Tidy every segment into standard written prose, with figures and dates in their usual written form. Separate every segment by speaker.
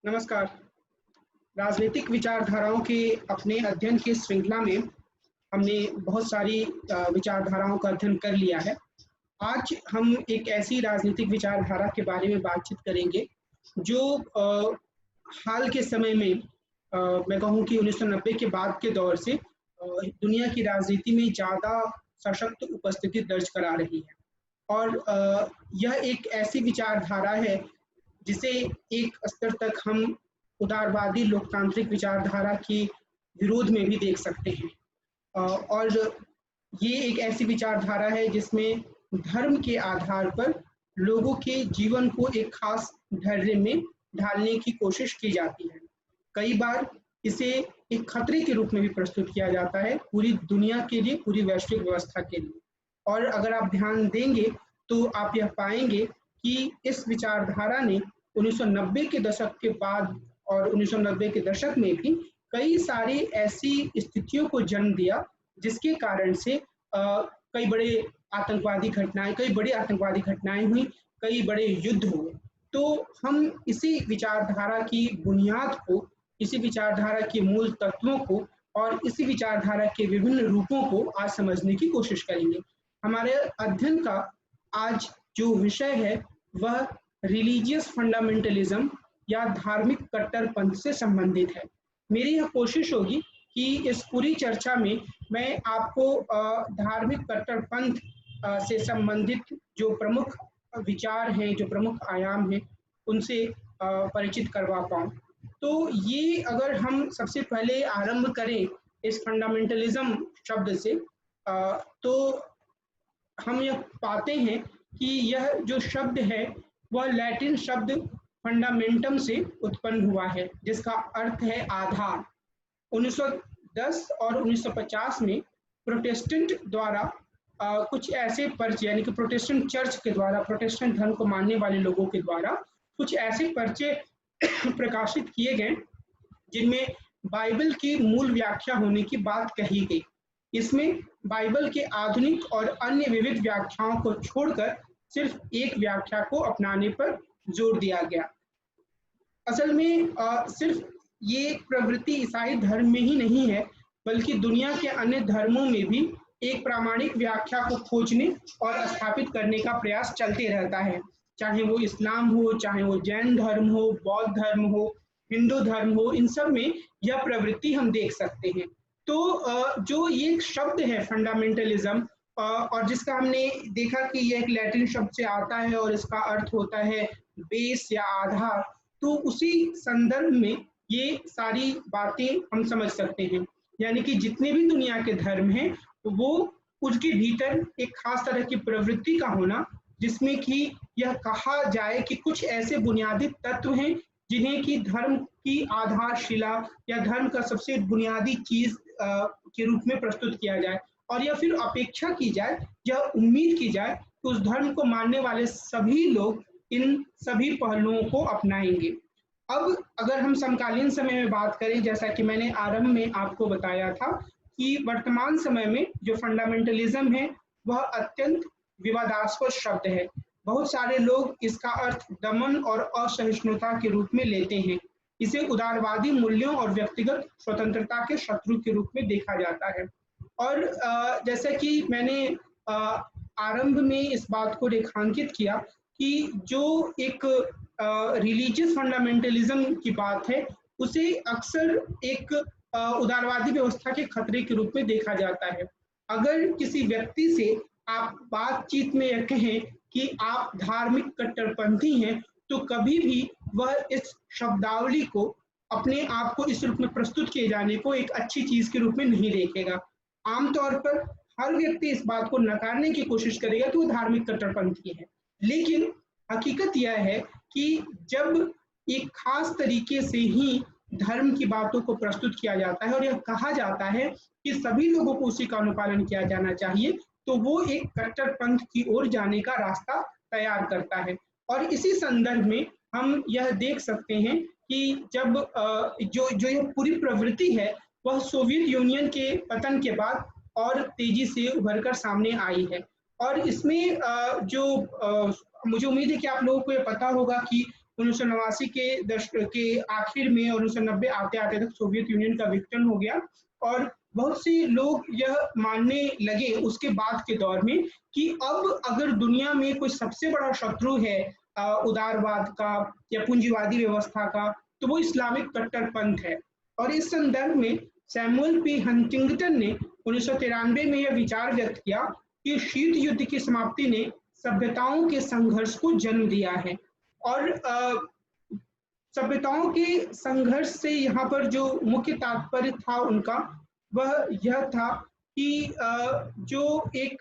Speaker 1: नमस्कार। राजनीतिक विचारधाराओं के अपने अध्ययन की श्रृंखला में हमने बहुत सारी विचारधाराओं का अध्ययन कर लिया है। आज हम एक ऐसी राजनीतिक विचारधारा के बारे में बातचीत करेंगे जो हाल के समय में मैं कहूँ कि 1990 के बाद के दौर से दुनिया की राजनीति में ज़्यादा सशक्त उपस्थिति दर्ज करा रही है। और यह एक ऐसी विचारधारा है जिसे एक स्तर तक हम उदारवादी लोकतांत्रिक विचारधारा के विरोध में भी देख सकते हैं। और ये एक ऐसी विचारधारा है जिसमें धर्म के आधार पर लोगों के जीवन को एक खास ढर्रे में ढालने की कोशिश की जाती है। कई बार इसे एक खतरे के रूप में भी प्रस्तुत किया जाता है पूरी दुनिया के लिए, पूरी वैश्विक व्यवस्था के लिए। और अगर आप ध्यान देंगे तो आप यह पाएंगे कि इस विचारधारा ने 1990 के दशक के बाद और 1990 के दशक में भी कई सारी ऐसी स्थितियों को जन्म दिया जिसके कारण से कई बड़ी आतंकवादी घटनाएं हुई, कई बड़े युद्ध हुए। तो हम इसी विचारधारा की बुनियाद को, इसी विचारधारा के मूल तत्वों को और इसी विचारधारा के विभिन्न रूपों को आज समझने की कोशिश करेंगे। हमारे अध्ययन का आज जो विषय है वह रिलीजियस फंडामेंटलिज्म या धार्मिक कट्टरपंथ से संबंधित है। मेरी यह कोशिश होगी कि इस पूरी चर्चा में मैं आपको धार्मिक कट्टरपंथ से संबंधित जो प्रमुख विचार हैं, जो प्रमुख आयाम हैं, उनसे परिचित करवा पाऊँ। तो ये अगर हम सबसे पहले आरंभ करें इस फंडामेंटलिज्म शब्द से, तो हम यह पाते हैं कि यह जो शब्द है वह लैटिन शब्द फंडामेंटम से उत्पन्न हुआ है, जिसका अर्थ है आधार। 1910 और 1950 में प्रोटेस्टेंट द्वारा कुछ ऐसे पर्चे, यानी कि प्रोटेस्टेंट चर्च के द्वारा, प्रोटेस्टेंट धर्म को मानने वाले लोगों के द्वारा कुछ ऐसे पर्चे प्रकाशित किए गए जिनमें बाइबल की मूल व्याख्या होने की बात कही गई। इसमें बाइबल के आधुनिक और अन्य विविध व्याख्याओं को छोड़कर सिर्फ एक व्याख्या को अपनाने पर जोर दिया गया। असल में सिर्फ ये प्रवृत्ति ईसाई धर्म में ही नहीं है, बल्कि दुनिया के अन्य धर्मों में भी एक प्रामाणिक व्याख्या को खोजने और स्थापित करने का प्रयास चलते रहता है। चाहे वो इस्लाम हो, चाहे वो जैन धर्म हो, बौद्ध धर्म हो, हिंदू धर्म हो, इन सब में यह प्रवृत्ति हम देख सकते हैं। तो जो ये शब्द है फंडामेंटलिज्म, और जिसका हमने देखा कि यह एक लैटिन शब्द से आता है और इसका अर्थ होता है बेस या आधार, तो उसी संदर्भ में ये सारी बातें हम समझ सकते हैं। यानी कि जितने भी दुनिया के धर्म हैं वो उसके भीतर एक खास तरह की प्रवृत्ति का होना, जिसमें कि यह कहा जाए कि कुछ ऐसे बुनियादी तत्व हैं जिन्हें कि धर्म की आधारशिला या धर्म का सबसे बुनियादी चीज के रूप में प्रस्तुत किया जाए, और या फिर अपेक्षा की जाए, यह उम्मीद की जाए कि उस धर्म को मानने वाले सभी लोग इन सभी पहलुओं को अपनाएंगे। अब अगर हम समकालीन समय में बात करें, जैसा कि मैंने आरंभ में आपको बताया था कि वर्तमान समय में जो फंडामेंटलिज्म है वह अत्यंत विवादास्पद शब्द है। बहुत सारे लोग इसका अर्थ दमन और असहिष्णुता के रूप में लेते हैं। इसे उदारवादी मूल्यों और व्यक्तिगत स्वतंत्रता के शत्रु के रूप में देखा जाता है। और जैसा कि मैंने आरंभ में इस बात को रेखांकित किया कि जो एक रिलीजियस फंडामेंटलिज्म की बात है उसे अक्सर एक उदारवादी व्यवस्था के खतरे के रूप में देखा जाता है। अगर किसी व्यक्ति से आप बातचीत में यह कहें कि आप धार्मिक कट्टरपंथी हैं, तो कभी भी वह इस शब्दावली को, अपने आप को इस रूप में प्रस्तुत किए जाने को एक अच्छी चीज के रूप में नहीं देखेगा। आमतौर पर हर व्यक्ति इस बात को नकारने की कोशिश करेगा कि वो धार्मिक कट्टरपंथी है। लेकिन हकीकत यह है कि जब एक खास तरीके से ही धर्म की बातों को प्रस्तुत किया जाता है और यह कहा जाता है कि सभी लोगों को उसी का अनुपालन किया जाना चाहिए, तो वो एक कट्टरपंथ की ओर जाने का रास्ता तैयार करता है। और इसी संदर्भ में हम यह देख सकते हैं कि जब जो यह पूरी प्रवृत्ति है वह सोवियत यूनियन के पतन के बाद और तेजी से उभरकर सामने आई है। और इसमें मुझे उम्मीद है कि आप लोगों को ये पता होगा कि 1989 के दशक के आखिर में 1990 आते आते तक सोवियत यूनियन का विघटन हो गया और बहुत से लोग यह मानने लगे उसके बाद के दौर में कि अब अगर दुनिया में कोई सबसे बड़ा शत्रु है उदारवाद का या पूंजीवादी व्यवस्था का, तो वो इस्लामिक कट्टरपंथ है। और इस संदर्भ में सैमुअल पी हंटिंगटन ने 1993 में यह विचार व्यक्त किया कि शीत युद्ध की समाप्ति ने सभ्यताओं के संघर्ष को जन्म दिया है। और सभ्यताओं के संघर्ष से यहाँ पर जो मुख्य तात्पर्य था उनका वह यह था कि जो एक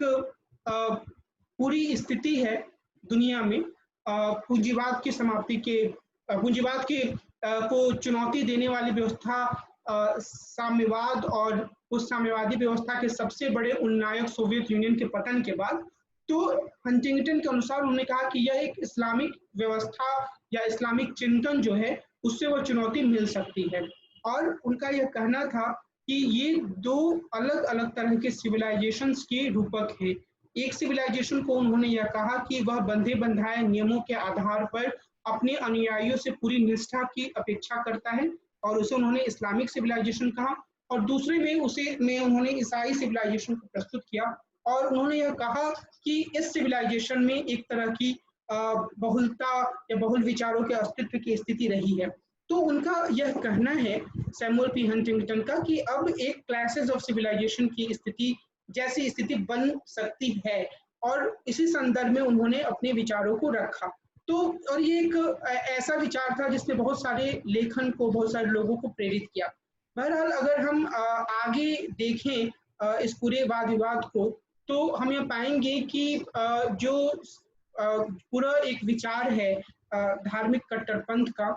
Speaker 1: पूरी स्थिति है दुनिया में पूंजीवाद की समाप्ति के पूंजीवाद के को चुनौती देने वाली व्यवस्था साम्यवाद और उस साम्यवादी व्यवस्था के सबसे बड़े उन्नायक सोवियत यूनियन के पतन के बाद, तो हंटिंगटन के अनुसार उन्होंने कहा कि यह एक इस्लामिक व्यवस्था या इस्लामिक चिंतन जो है उससे वह चुनौती मिल सकती है। और उनका यह कहना था कि ये दो अलग अलग तरह के सिविलाइजेशंस के रूपक हैं। एक सिविलाइजेशन को उन्होंने यह कहा कि वह बंधे बंधाए नियमों के आधार पर अपने अनुयायियों से पूरी निष्ठा की अपेक्षा करता है और उसे उन्होंने इस्लामिक सिविलाइजेशन कहा। और दूसरे में उन्होंने ईसाई सिविलाइजेशन को प्रस्तुत किया और उन्होंने यह कहा कि इस सिविलाइजेशन में एक तरह की बहुलता या बहुल विचारों के अस्तित्व की स्थिति रही है। तो उनका यह कहना है सैमुअल पी हंटिंगटन का कि अब एक क्लासेस ऑफ सिविलाइजेशन की स्थिति जैसी स्थिति बन सकती है और इसी संदर्भ में उन्होंने अपने विचारों को रखा। तो और ये एक ऐसा विचार था जिसने बहुत सारे लेखन को, बहुत सारे लोगों को प्रेरित किया। बहरहाल अगर हम आगे देखें इस पूरे वाद विवाद को, तो हम यह पाएंगे कि जो पूरा एक विचार है धार्मिक कट्टरपंथ का,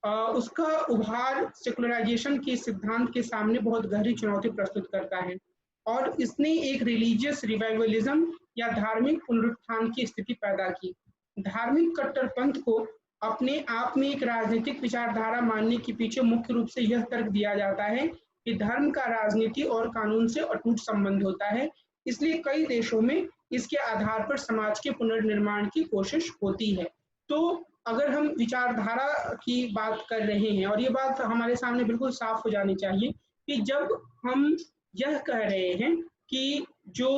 Speaker 1: उसका उभार सेकुलराइजेशन के सिद्धांत के सामने बहुत गहरी चुनौती प्रस्तुत करता है और इसने एक रिलीजियस रिवाइवलिज्म या धार्मिक पुनरुत्थान की स्थिति पैदा की। धार्मिक कट्टरपंथ को अपने आप में एक राजनीतिक विचारधारा मानने के पीछे मुख्य रूप से यह तर्क दिया जाता है कि धर्म का राजनीति और कानून से अटूट संबंध होता है, इसलिए कई देशों में इसके आधार पर समाज के पुनर्निर्माण की कोशिश होती है। तो अगर हम विचारधारा की बात कर रहे हैं, और ये बात हमारे सामने बिल्कुल साफ हो जानी चाहिए कि जब हम यह कह रहे हैं कि जो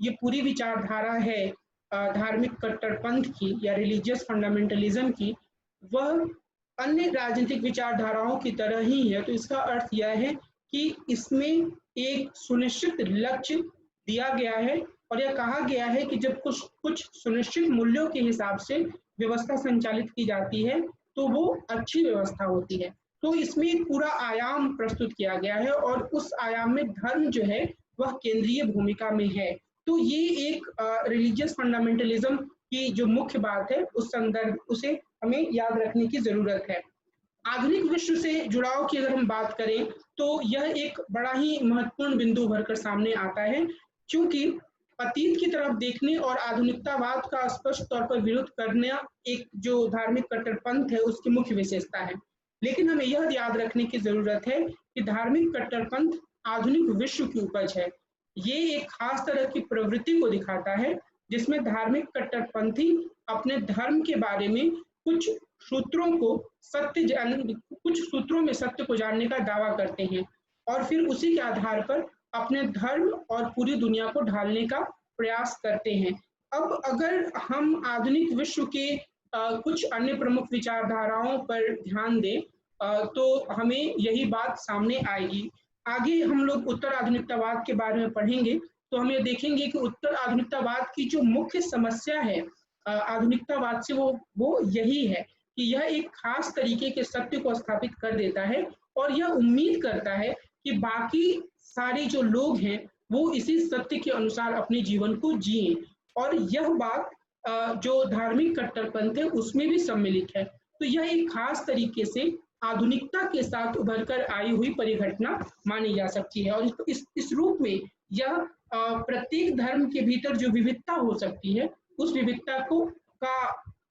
Speaker 1: ये पूरी विचारधारा है धार्मिक कट्टरपंथ की या रिलीजियस फंडामेंटलिज्म की, वह अन्य राजनीतिक विचारधाराओं की तरह ही है, तो इसका अर्थ यह है कि इसमें एक सुनिश्चित लक्ष्य दिया गया है और यह कहा गया है कि जब कुछ सुनिश्चित मूल्यों के हिसाब से व्यवस्था संचालित की जाती है तो वो अच्छी व्यवस्था होती है। तो इसमें एक पूरा आयाम प्रस्तुत किया गया है और उस आयाम में धर्म जो है वह केंद्रीय भूमिका में है। तो ये एक रिलीजियस फंडामेंटलिज्म की जो मुख्य बात है उस संदर्भ उसे हमें याद रखने की जरूरत है। आधुनिक विश्व से जुड़ाव की अगर हम बात करें तो यह एक बड़ा ही महत्वपूर्ण बिंदु भरकर सामने आता है, क्योंकि अतीत की तरफ देखने और आधुनिकतावाद का स्पष्ट तौर पर विरोध करना एक जो धार्मिक कट्टरपंथ है उसकी मुख्य विशेषता है। लेकिन हमें यह याद रखने की जरूरत है कि धार्मिक कट्टरपंथ आधुनिक विश्व की उपज है। ये एक खास तरह की प्रवृत्ति को दिखाता है जिसमें धार्मिक कट्टरपंथी अपने धर्म के बारे में कुछ सूत्रों में सत्य को जानने का दावा करते हैं और फिर उसी के आधार पर अपने धर्म और पूरी दुनिया को ढालने का प्रयास करते हैं। अब अगर हम आधुनिक विश्व के कुछ अन्य प्रमुख विचारधाराओं पर ध्यान दें तो हमें यही बात सामने आएगी। आगे हम लोग उत्तर आधुनिकतावाद के बारे में पढ़ेंगे तो हम ये देखेंगे कि उत्तर आधुनिकतावाद की जो मुख्य समस्या है आधुनिकतावाद से वो यही है कि यह एक खास तरीके के सत्य को स्थापित कर देता है और यह उम्मीद करता है कि बाकी सारे जो लोग हैं वो इसी सत्य के अनुसार अपने जीवन को जिए, और यह बात जो धार्मिक कट्टरपंथ है उसमें भी सम्मिलित है। तो यह एक खास तरीके से आधुनिकता के साथ उभर कर आई हुई परिघटना मानी जा सकती है और इस रूप में यह प्रत्येक धर्म के भीतर जो विविधता हो सकती है उस विविधता को का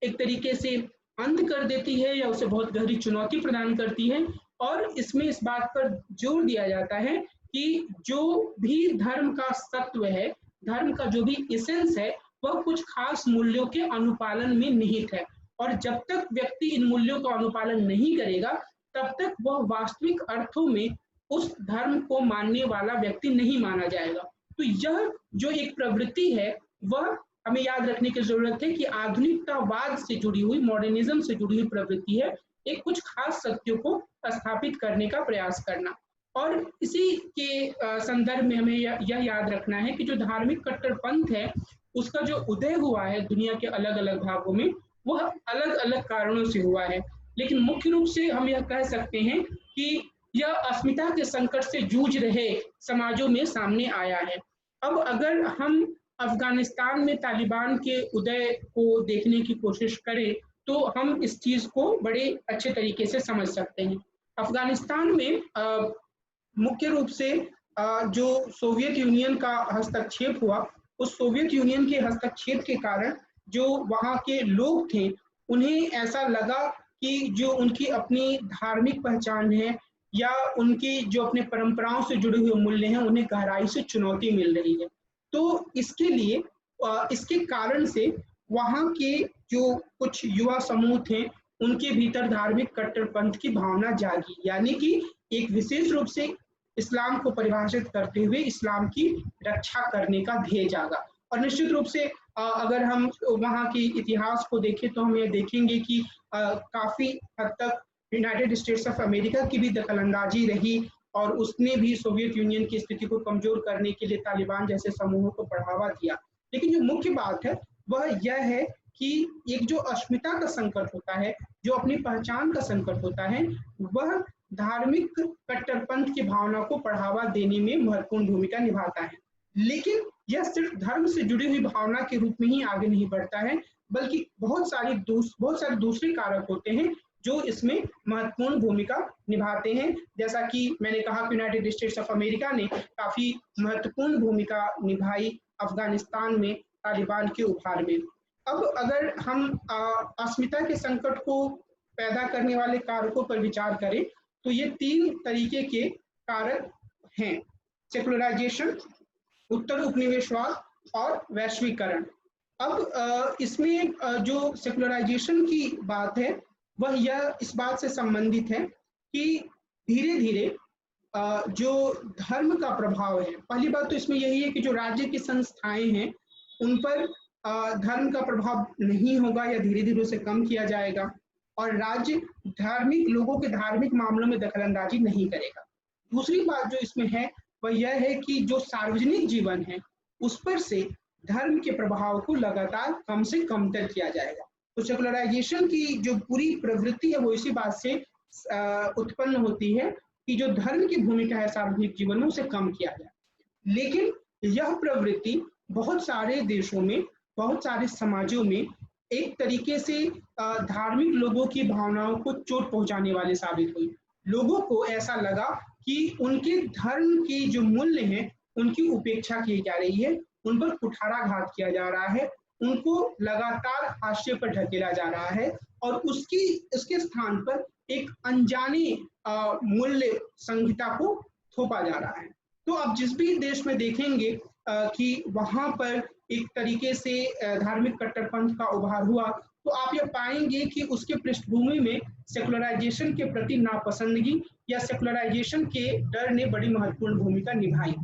Speaker 1: एक तरीके से अंत कर देती है या उसे बहुत गहरी चुनौती प्रदान करती है। और इसमें इस बात पर जोर दिया जाता है कि जो भी धर्म का सत्व है, धर्म का जो भी एसेंस है, वह कुछ खास मूल्यों के अनुपालन में निहित है और जब तक व्यक्ति इन मूल्यों का अनुपालन नहीं करेगा, तब तक वह वास्तविक अर्थों में उस धर्म को मानने वाला व्यक्ति नहीं माना जाएगा। तो यह जो एक प्रवृत्ति है, वह हमें याद रखने की जरूरत है कि आधुनिकतावाद से जुड़ी हुई, मॉडर्निज्म से जुड़ी हुई प्रवृत्ति है, एक कुछ खास सत्यों को स्थापित करने का प्रयास करना। और इसी के संदर्भ में हमें यह याद रखना है कि जो धार्मिक कट्टरपंथ है, उसका जो उदय हुआ है दुनिया के अलग अलग भागों में, वह अलग अलग कारणों से हुआ है, लेकिन मुख्य रूप से हम यह कह सकते हैं कि यह अस्मिता के संकट से जूझ रहे समाजों में सामने आया है। अब अगर हम अफगानिस्तान में तालिबान के उदय को देखने की कोशिश करें, तो हम इस चीज को बड़े अच्छे तरीके से समझ सकते हैं। अफगानिस्तान में मुख्य रूप से जो सोवियत यूनियन का हस्तक्षेप हुआ, उस सोवियत यूनियन के हस्तक्षेप के कारण जो वहाँ के लोग थे, उन्हें ऐसा लगा कि जो उनकी अपनी धार्मिक पहचान है या उनकी जो अपने परंपराओं से जुड़े हुए मूल्य हैं, उन्हें गहराई से चुनौती मिल रही है। तो इसके लिए इसके कारण से वहाँ के जो कुछ युवा समूह थे, उनके भीतर धार्मिक कट्टरपंथ की भावना जागी, यानी कि एक विशेष रूप से इस्लाम को परिभाषित करते हुए इस्लाम की रक्षा करने का ध्येय जागा। और निश्चित रूप से अगर हम वहाँ के इतिहास को देखें, तो हम ये देखेंगे कि काफी हद तक यूनाइटेड स्टेट्स ऑफ अमेरिका की भी दखलंदाजी रही, और उसने भी सोवियत यूनियन की स्थिति को कमजोर करने के लिए तालिबान जैसे समूहों को बढ़ावा दिया। लेकिन जो मुख्य बात है वह यह है कि एक जो अस्मिता का संकट होता है, जो अपनी पहचान का संकट होता है, वह धार्मिक कट्टरपंथ की भावना को बढ़ावा देने में महत्वपूर्ण भूमिका निभाता है। लेकिन यह सिर्फ धर्म से जुड़ी हुई भावना के रूप में ही आगे नहीं बढ़ता है, बल्कि बहुत सारे दूसरे कारक होते हैं जो इसमें महत्वपूर्ण भूमिका निभाते हैं। जैसा कि मैंने कहा कि यूनाइटेड स्टेट्स ऑफ अमेरिका ने काफी महत्वपूर्ण भूमिका निभाई अफगानिस्तान में तालिबान के उभार में। अब अगर हम अस्मिता के संकट को पैदा करने वाले कारकों पर विचार करें, तो ये 3 तरीके के कारक हैं: सेकुलराइजेशन, उत्तर उपनिवेशवाद और वैश्वीकरण। अब इसमें जो सेकुलराइजेशन की बात है, वह यह इस बात से संबंधित है कि धीरे धीरे जो धर्म का प्रभाव है, पहली बात तो इसमें यही है कि जो राज्य की संस्थाएं हैं, उन पर धर्म का प्रभाव नहीं होगा या धीरे धीरे उसे कम किया जाएगा, और राज्य लोगों के धार्मिक मामलों में दखलंदाजी नहीं करेगा। दूसरी बात जो इसमें है वह यह है कि जो सार्वजनिक जीवन है, उस पर से धर्म के प्रभाव को लगातार कम से कमतर किया जाएगा। तो सेकुलराइजेशन की जो पूरी प्रवृत्ति है, वो इसी बात से उत्पन्न होती है कि जो धर्म की भूमिका है सार्वजनिक जीवन में, उसे कम किया जाए। लेकिन यह प्रवृत्ति बहुत सारे देशों में, बहुत सारे समाजों में एक तरीके से धार्मिक लोगों की भावनाओं को चोट पहुंचाने वाली साबित हुई। लोगों को ऐसा लगा कि उनके धर्म के जो मूल्य हैं, उनकी उपेक्षा की जा रही है, उन पर कुठाराघात किया जा रहा है, उनको लगातार हाशिए पर ढकेला जा रहा है, और उसके स्थान पर एक अनजाने मूल्य संहिता को थोपा जा रहा है। तो अब जिस भी देश में देखेंगे कि वहां पर एक तरीके से धार्मिक कट्टरपंथ का उभार हुआ, तो आप ये पाएंगे कि उसके पृष्ठभूमि में सेकुलराइजेशन के प्रति नापसंदगी या सेकुलराइजेशन के डर ने बड़ी महत्वपूर्ण भूमिका निभाई।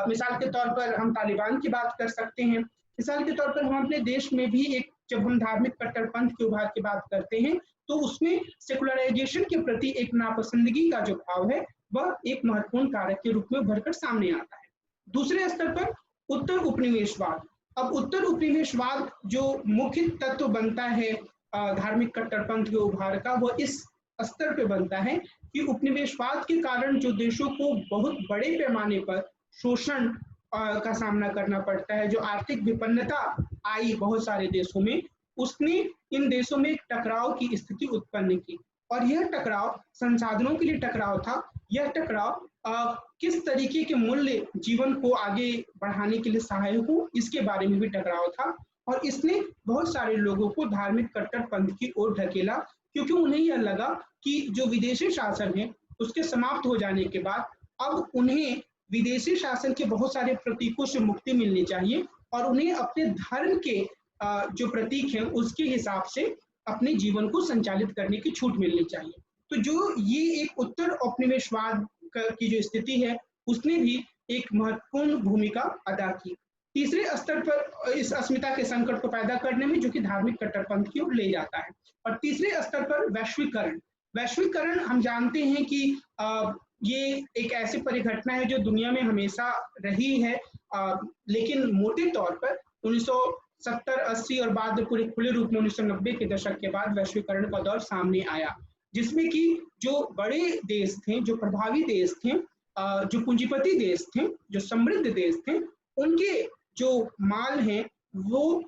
Speaker 1: मिसाल के तौर पर हम तालिबान की बात कर सकते हैं। मिसाल के तौर पर हम अपने देश में भी जब हम धार्मिक कट्टरपंथ के उभार की बात करते हैं, तो उसमें सेकुलराइजेशन के प्रति एक नापसंदगी का जो भाव है, वह एक महत्वपूर्ण कारक के रूप में उभरकर सामने आता है। दूसरे स्तर पर उत्तर उपनिवेशवाद। अब उत्तर उपनिवेशवाद जो मुख्य तत्व बनता है धार्मिक कट्टरपंथ के उभार का, वो इस स्तर पे बनता है कि उपनिवेशवाद के कारण जो देशों को बहुत बड़े पैमाने पर शोषण का सामना करना पड़ता है, जो आर्थिक विपन्नता आई बहुत सारे देशों में, उसने इन देशों में एक टकराव की स्थिति उत्पन्न की। और यह टकराव संसाधनों के लिए टकराव था। यह टकराव किस तरीके के मूल्य जीवन को आगे बढ़ाने के लिए सहायक हो, इसके बारे में भी टकराव था। और इसने बहुत सारे लोगों को धार्मिक कट्टरपंथ की ओर ढकेला, क्योंकि उन्हें यह लगा कि जो विदेशी शासन है, उसके समाप्त हो जाने के बाद अब उन्हें विदेशी शासन के बहुत सारे प्रतीकों से मुक्ति मिलनी चाहिए, और उन्हें अपने धर्म के जो प्रतीक हैं, उसके हिसाब से अपने जीवन को संचालित करने की छूट मिलनी चाहिए। तो जो ये एक उत्तर औपनिवेशवाद की जो स्थिति है, उसने भी एक महत्वपूर्ण भूमिका अदा की। तीसरे स्तर पर इस अस्मिता के संकट को पैदा करने में, जो कि धार्मिक कट्टरपंथ की ओर ले जाता है। और तीसरे स्तर पर वैश्वीकरण। वैश्वीकरण हम जानते हैं कि ये एक ऐसी परिघटना है जो दुनिया में हमेशा रही है, लेकिन मोटे तौर पर 1970, 80 और बाद में पूरे खुले रूप में 1990 के दशक के बाद वैश्वीकरण का दौर सामने आया, जिसमें कि जो बड़े देश थे, जो प्रभावी देश थे, जो पूंजीपति देश थे, जो समृद्ध देश थे, उनके जो माल हैं वो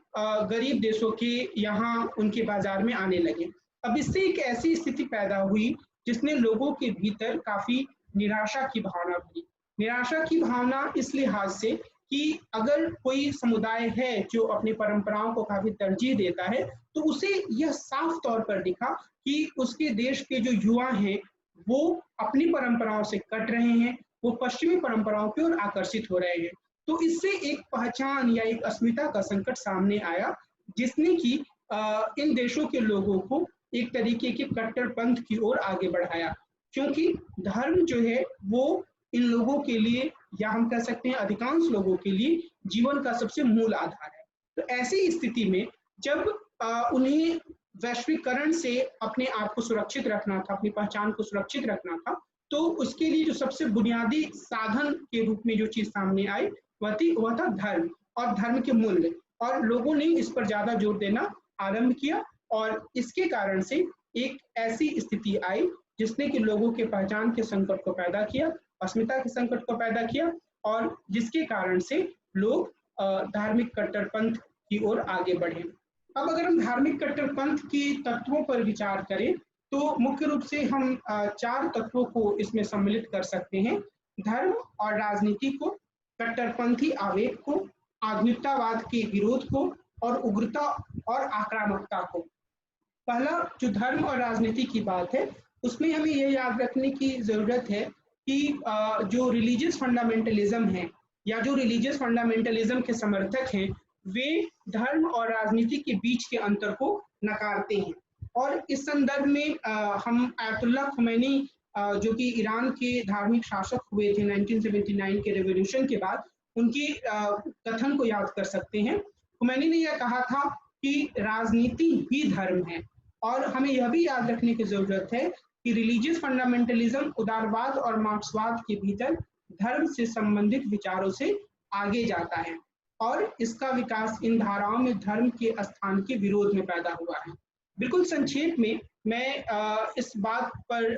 Speaker 1: गरीब देशों के यहाँ उनके बाजार में आने लगे। अब इससे एक ऐसी स्थिति पैदा हुई जिसने लोगों के भीतर काफी निराशा की भावना भरी। निराशा की भावना इस लिहाज से कि अगर कोई समुदाय है जो अपनी परंपराओं को काफी तरजीह देता है, तो उसे यह साफ तौर पर दिखा कि उसके देश के जो युवा हैं वो अपनी परंपराओं से कट रहे हैं, वो पश्चिमी परंपराओं की ओर आकर्षित हो रहे हैं। तो इससे एक पहचान या एक अस्मिता का संकट सामने आया, जिसने कि इन देशों के लोगों को एक तरीके के कट्टरपंथ की ओर आगे बढ़ाया, क्योंकि धर्म जो है वो इन लोगों के लिए, या हम कह सकते हैं अधिकांश लोगों के लिए, जीवन का सबसे मूल आधार है। तो ऐसी स्थिति में जब उन्हें वैश्वीकरण से अपने आप को सुरक्षित रखना था, अपनी पहचान को सुरक्षित रखना था, तो उसके लिए जो सबसे बुनियादी साधन के रूप में जो चीज सामने आई वह था धर्म और धर्म के मूल्य। और लोगों ने इस पर ज्यादा जोर देना आरंभ किया, और इसके कारण से एक ऐसी स्थिति आई जिसने कि लोगों के पहचान के संकट को पैदा किया, अस्मिता के संकट को पैदा किया, और जिसके कारण से लोग धार्मिक कट्टरपंथ की ओर आगे बढ़े। अब अगर हम धार्मिक कट्टरपंथ की तत्वों पर विचार करें तो मुख्य रूप से हम 4 तत्वों को इसमें सम्मिलित कर सकते हैं: धर्म और राजनीति को, कट्टरपंथी आवेग को, आधुनिकतावाद के विरोध को, और उग्रता और आक्रामकता को। पहला जो धर्म और राजनीति की बात है, उसमें हमें यह याद रखने की जरूरत है कि जो रिलीजियस फंडामेंटलिज्म है, या जो रिलीजियस फंडामेंटलिज्म के समर्थक हैं, वे धर्म और राजनीति के बीच के अंतर को नकारते हैं। और इस संदर्भ में हम आयतुल्लाह खुमैनी, जो कि ईरान के धार्मिक शासक हुए थे 1979 के रेवोल्यूशन के बाद, उनकी कथन को याद कर सकते हैं। खुमैनी ने यह कहा था कि राजनीति ही धर्म है। और हमें यह भी याद रखने की जरूरत है कि रिलीजियस फंडामेंटलिज्म उदारवाद और मार्क्सवाद के भीतर धर्म से संबंधित विचारों से आगे जाता है, और इसका विकास इन धाराओं में धर्म के स्थान के विरोध में पैदा हुआ है। बिल्कुल संक्षेप में मैं इस बात पर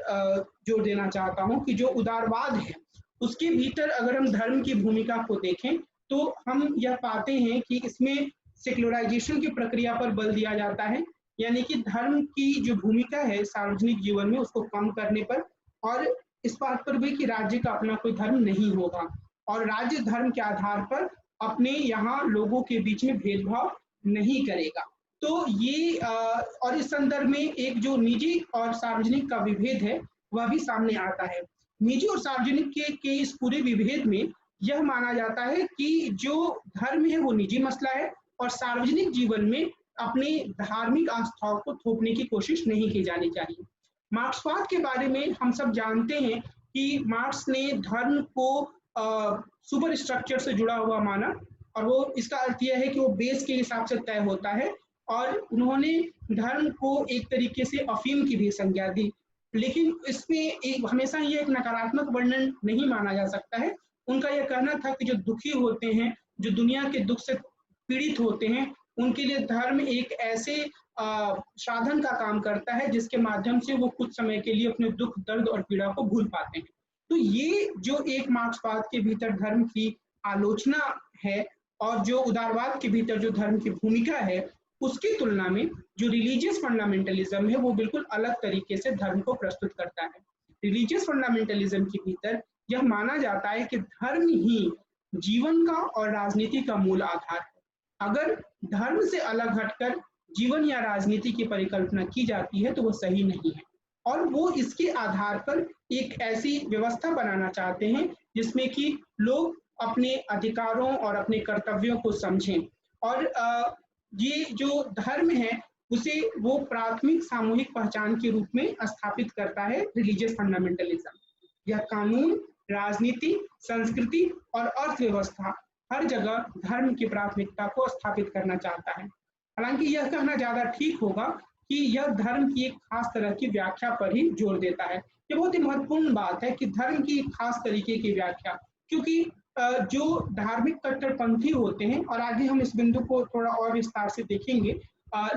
Speaker 1: जोर देना चाहता हूं कि जो उदारवाद है उसके भीतर अगर हम धर्म की भूमिका को देखें तो हम यह पाते हैं कि इसमें सेक्युलराइजेशन की प्रक्रिया पर बल दिया जाता है, यानी कि धर्म की जो भूमिका है सार्वजनिक जीवन में उसको कम करने पर, और इस बात पर भी कि राज्य का अपना कोई धर्म नहीं होगा और राज्य धर्म के आधार पर अपने यहाँ लोगों के बीच में भेदभाव नहीं करेगा। तो ये और इस संदर्भ में एक जो निजी और सार्वजनिक का विभेद है वह भी सामने आता है। निजी और सार्वजनिक के इस पूरे विभेद में यह माना जाता है कि जो धर्म है वो निजी मसला है, और सार्वजनिक जीवन में अपनी धार्मिक आस्थाओं को थोपने की कोशिश नहीं की जानी चाहिए। मार्क्सवाद के बारे में हम सब जानते हैं कि मार्क्स ने धर्म को सुपर स्ट्रक्चर से जुड़ा हुआ माना, और वो इसका अर्थ यह है कि वो बेस के हिसाब से तय होता है, और उन्होंने धर्म को एक तरीके से अफीम की भी संज्ञा दी। लेकिन इसमें एक हमेशा ये एक नकारात्मक वर्णन नहीं माना जा सकता है। उनका यह कहना था कि जो दुखी होते हैं, जो दुनिया के दुख से पीड़ित होते हैं, उनके लिए धर्म एक ऐसे साधन का काम करता है जिसके माध्यम से वो कुछ समय के लिए अपने दुख, दर्द और पीड़ा को भूल पाते हैं। तो ये जो एक मार्क्सवाद के भीतर धर्म की आलोचना है, और जो उदारवाद के भीतर जो धर्म की भूमिका है, उसकी तुलना में जो रिलीजियस फंडामेंटलिज्म है वो बिल्कुल अलग तरीके से धर्म को प्रस्तुत करता है। रिलीजियस फंडामेंटलिज्म के भीतर यह माना जाता है कि धर्म ही जीवन का और राजनीति का मूल आधार है। अगर धर्म से अलग हटकर जीवन या राजनीति की परिकल्पना की जाती है तो वो सही नहीं है, और वो इसके आधार पर एक ऐसी व्यवस्था बनाना चाहते हैं जिसमें कि लोग अपने अधिकारों और अपने कर्तव्यों को समझें। और ये जो धर्म है उसे वो प्राथमिक सामूहिक पहचान के रूप में स्थापित करता है रिलीजियस फंडामेंटलिज्म। यह कानून, राजनीति, संस्कृति और अर्थव्यवस्था हर जगह धर्म की प्राथमिकता को स्थापित करना चाहता है। हालांकि यह कहना ज्यादा ठीक होगा कि यह धर्म की एक खास तरह की व्याख्या पर ही जोर देता है। ये बहुत ही महत्वपूर्ण बात है कि धर्म की एक खास तरीके की व्याख्या, क्योंकि जो धार्मिक कट्टरपंथी होते हैं, और आगे हम इस बिंदु को थोड़ा और विस्तार से देखेंगे,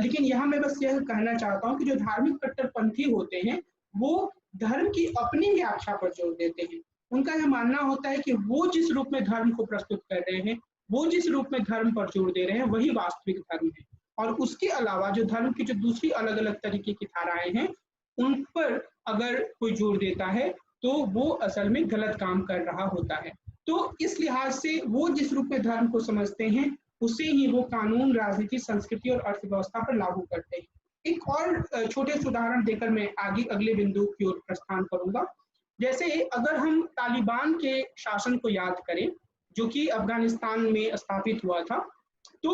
Speaker 1: लेकिन यहाँ मैं बस यह कहना चाहता हूँ कि जो धार्मिक कट्टरपंथी होते हैं वो धर्म की अपनी व्याख्या पर जोर देते हैं। उनका यह मानना होता है कि वो जिस रूप में धर्म को प्रस्तुत कर रहे हैं, वो जिस रूप में धर्म पर जोर दे रहे हैं, वही वास्तविक धर्म है। और उसके अलावा जो धर्म की जो दूसरी अलग अलग तरीके की धाराएं हैं, उन पर अगर कोई जोर देता है तो वो असल में गलत काम कर रहा होता है। तो इस लिहाज से वो जिस रूप में धर्म को समझते हैं उसे ही वो कानून, राजनीति, संस्कृति और अर्थव्यवस्था पर लागू करते हैं। एक और छोटे से उदाहरण देकर मैं आगे अगले बिंदु की ओर प्रस्थान करूंगा। जैसे अगर हम तालिबान के शासन को याद करें, जो कि अफगानिस्तान में स्थापित हुआ था, तो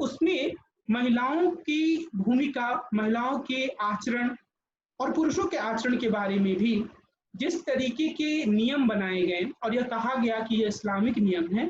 Speaker 1: उसमें महिलाओं की भूमिका, महिलाओं के आचरण और पुरुषों के आचरण के बारे में भी जिस तरीके के नियम बनाए गए और यह कहा गया कि यह इस्लामिक नियम है,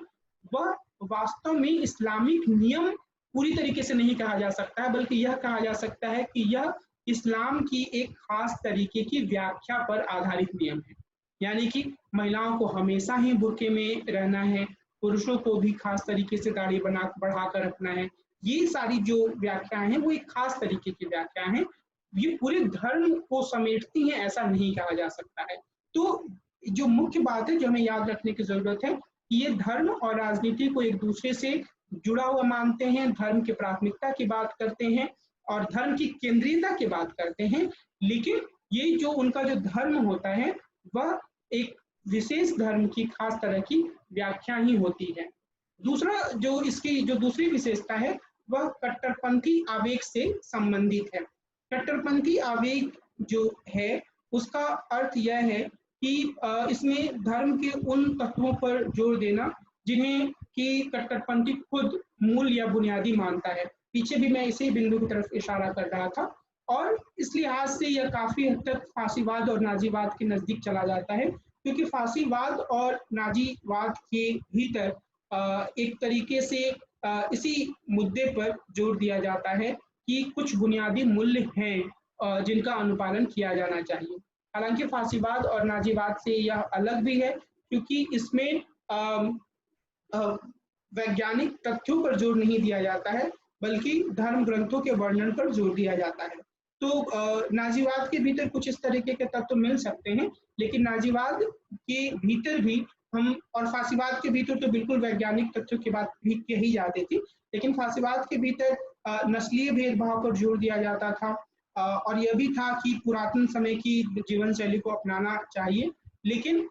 Speaker 1: वह वास्तव में इस्लामिक नियम पूरी तरीके से नहीं कहा जा सकता है, बल्कि यह कहा जा सकता है कि यह इस्लाम की एक खास तरीके की व्याख्या पर आधारित नियम है। यानी कि महिलाओं को हमेशा ही बुर्के में रहना है, पुरुषों को भी खास तरीके से दाढ़ी बढ़ाकर रखना है। ये सारी जो व्याख्याएं हैं वो एक खास तरीके की व्याख्या है, ये पूरे धर्म को समेटती हैं, ऐसा नहीं कहा जा सकता है। तो जो मुख्य बात है जो हमें याद रखने की जरूरत है कि ये धर्म और राजनीति को एक दूसरे से जुड़ा हुआ मानते हैं, धर्म की प्राथमिकता की बात करते हैं और धर्म की केंद्रीयता की बात करते हैं, लेकिन ये जो उनका जो धर्म होता है वह एक विशेष धर्म की खास तरह की व्याख्या ही होती है। दूसरा जो इसकी जो दूसरी विशेषता है वह कट्टरपंथी आवेग से संबंधित है। कट्टरपंथी आवेग जो है उसका अर्थ यह है कि इसमें धर्म के उन तत्वों पर जोर देना जिन्हें कि कट्टरपंथी खुद मूल या बुनियादी मानता है। पीछे भी मैं इसी बिंदु की तरफ इशारा कर रहा था, और इस लिहाज से यह काफी हद तक फांसीवाद और नाजीवाद के नजदीक चला जाता है, क्योंकि फांसीवाद और नाजीवाद के भीतर एक तरीके से इसी मुद्दे पर जोर दिया जाता है कि कुछ बुनियादी मूल्य हैं जिनका अनुपालन किया जाना चाहिए। हालांकि फांसीवाद और नाजीवाद से यह अलग भी है, क्योंकि इसमें वैज्ञानिक तथ्यों पर जोर नहीं दिया जाता है, बल्कि धर्म ग्रंथों के वर्णन पर जोर दिया जाता है। तो नाजीवाद के भीतर कुछ इस तरीके के तत्व मिल सकते हैं, लेकिन नाजीवाद के भीतर भी हम, और फांसीवाद के भीतर तो बिल्कुल वैज्ञानिक तथ्यों की बात भी कही जाती थी, लेकिन फांसीवाद के भीतर नस्लीय भेदभाव पर जोर दिया जाता था, और यह भी था कि पुरातन समय की जीवन शैली को अपनाना चाहिए। लेकिन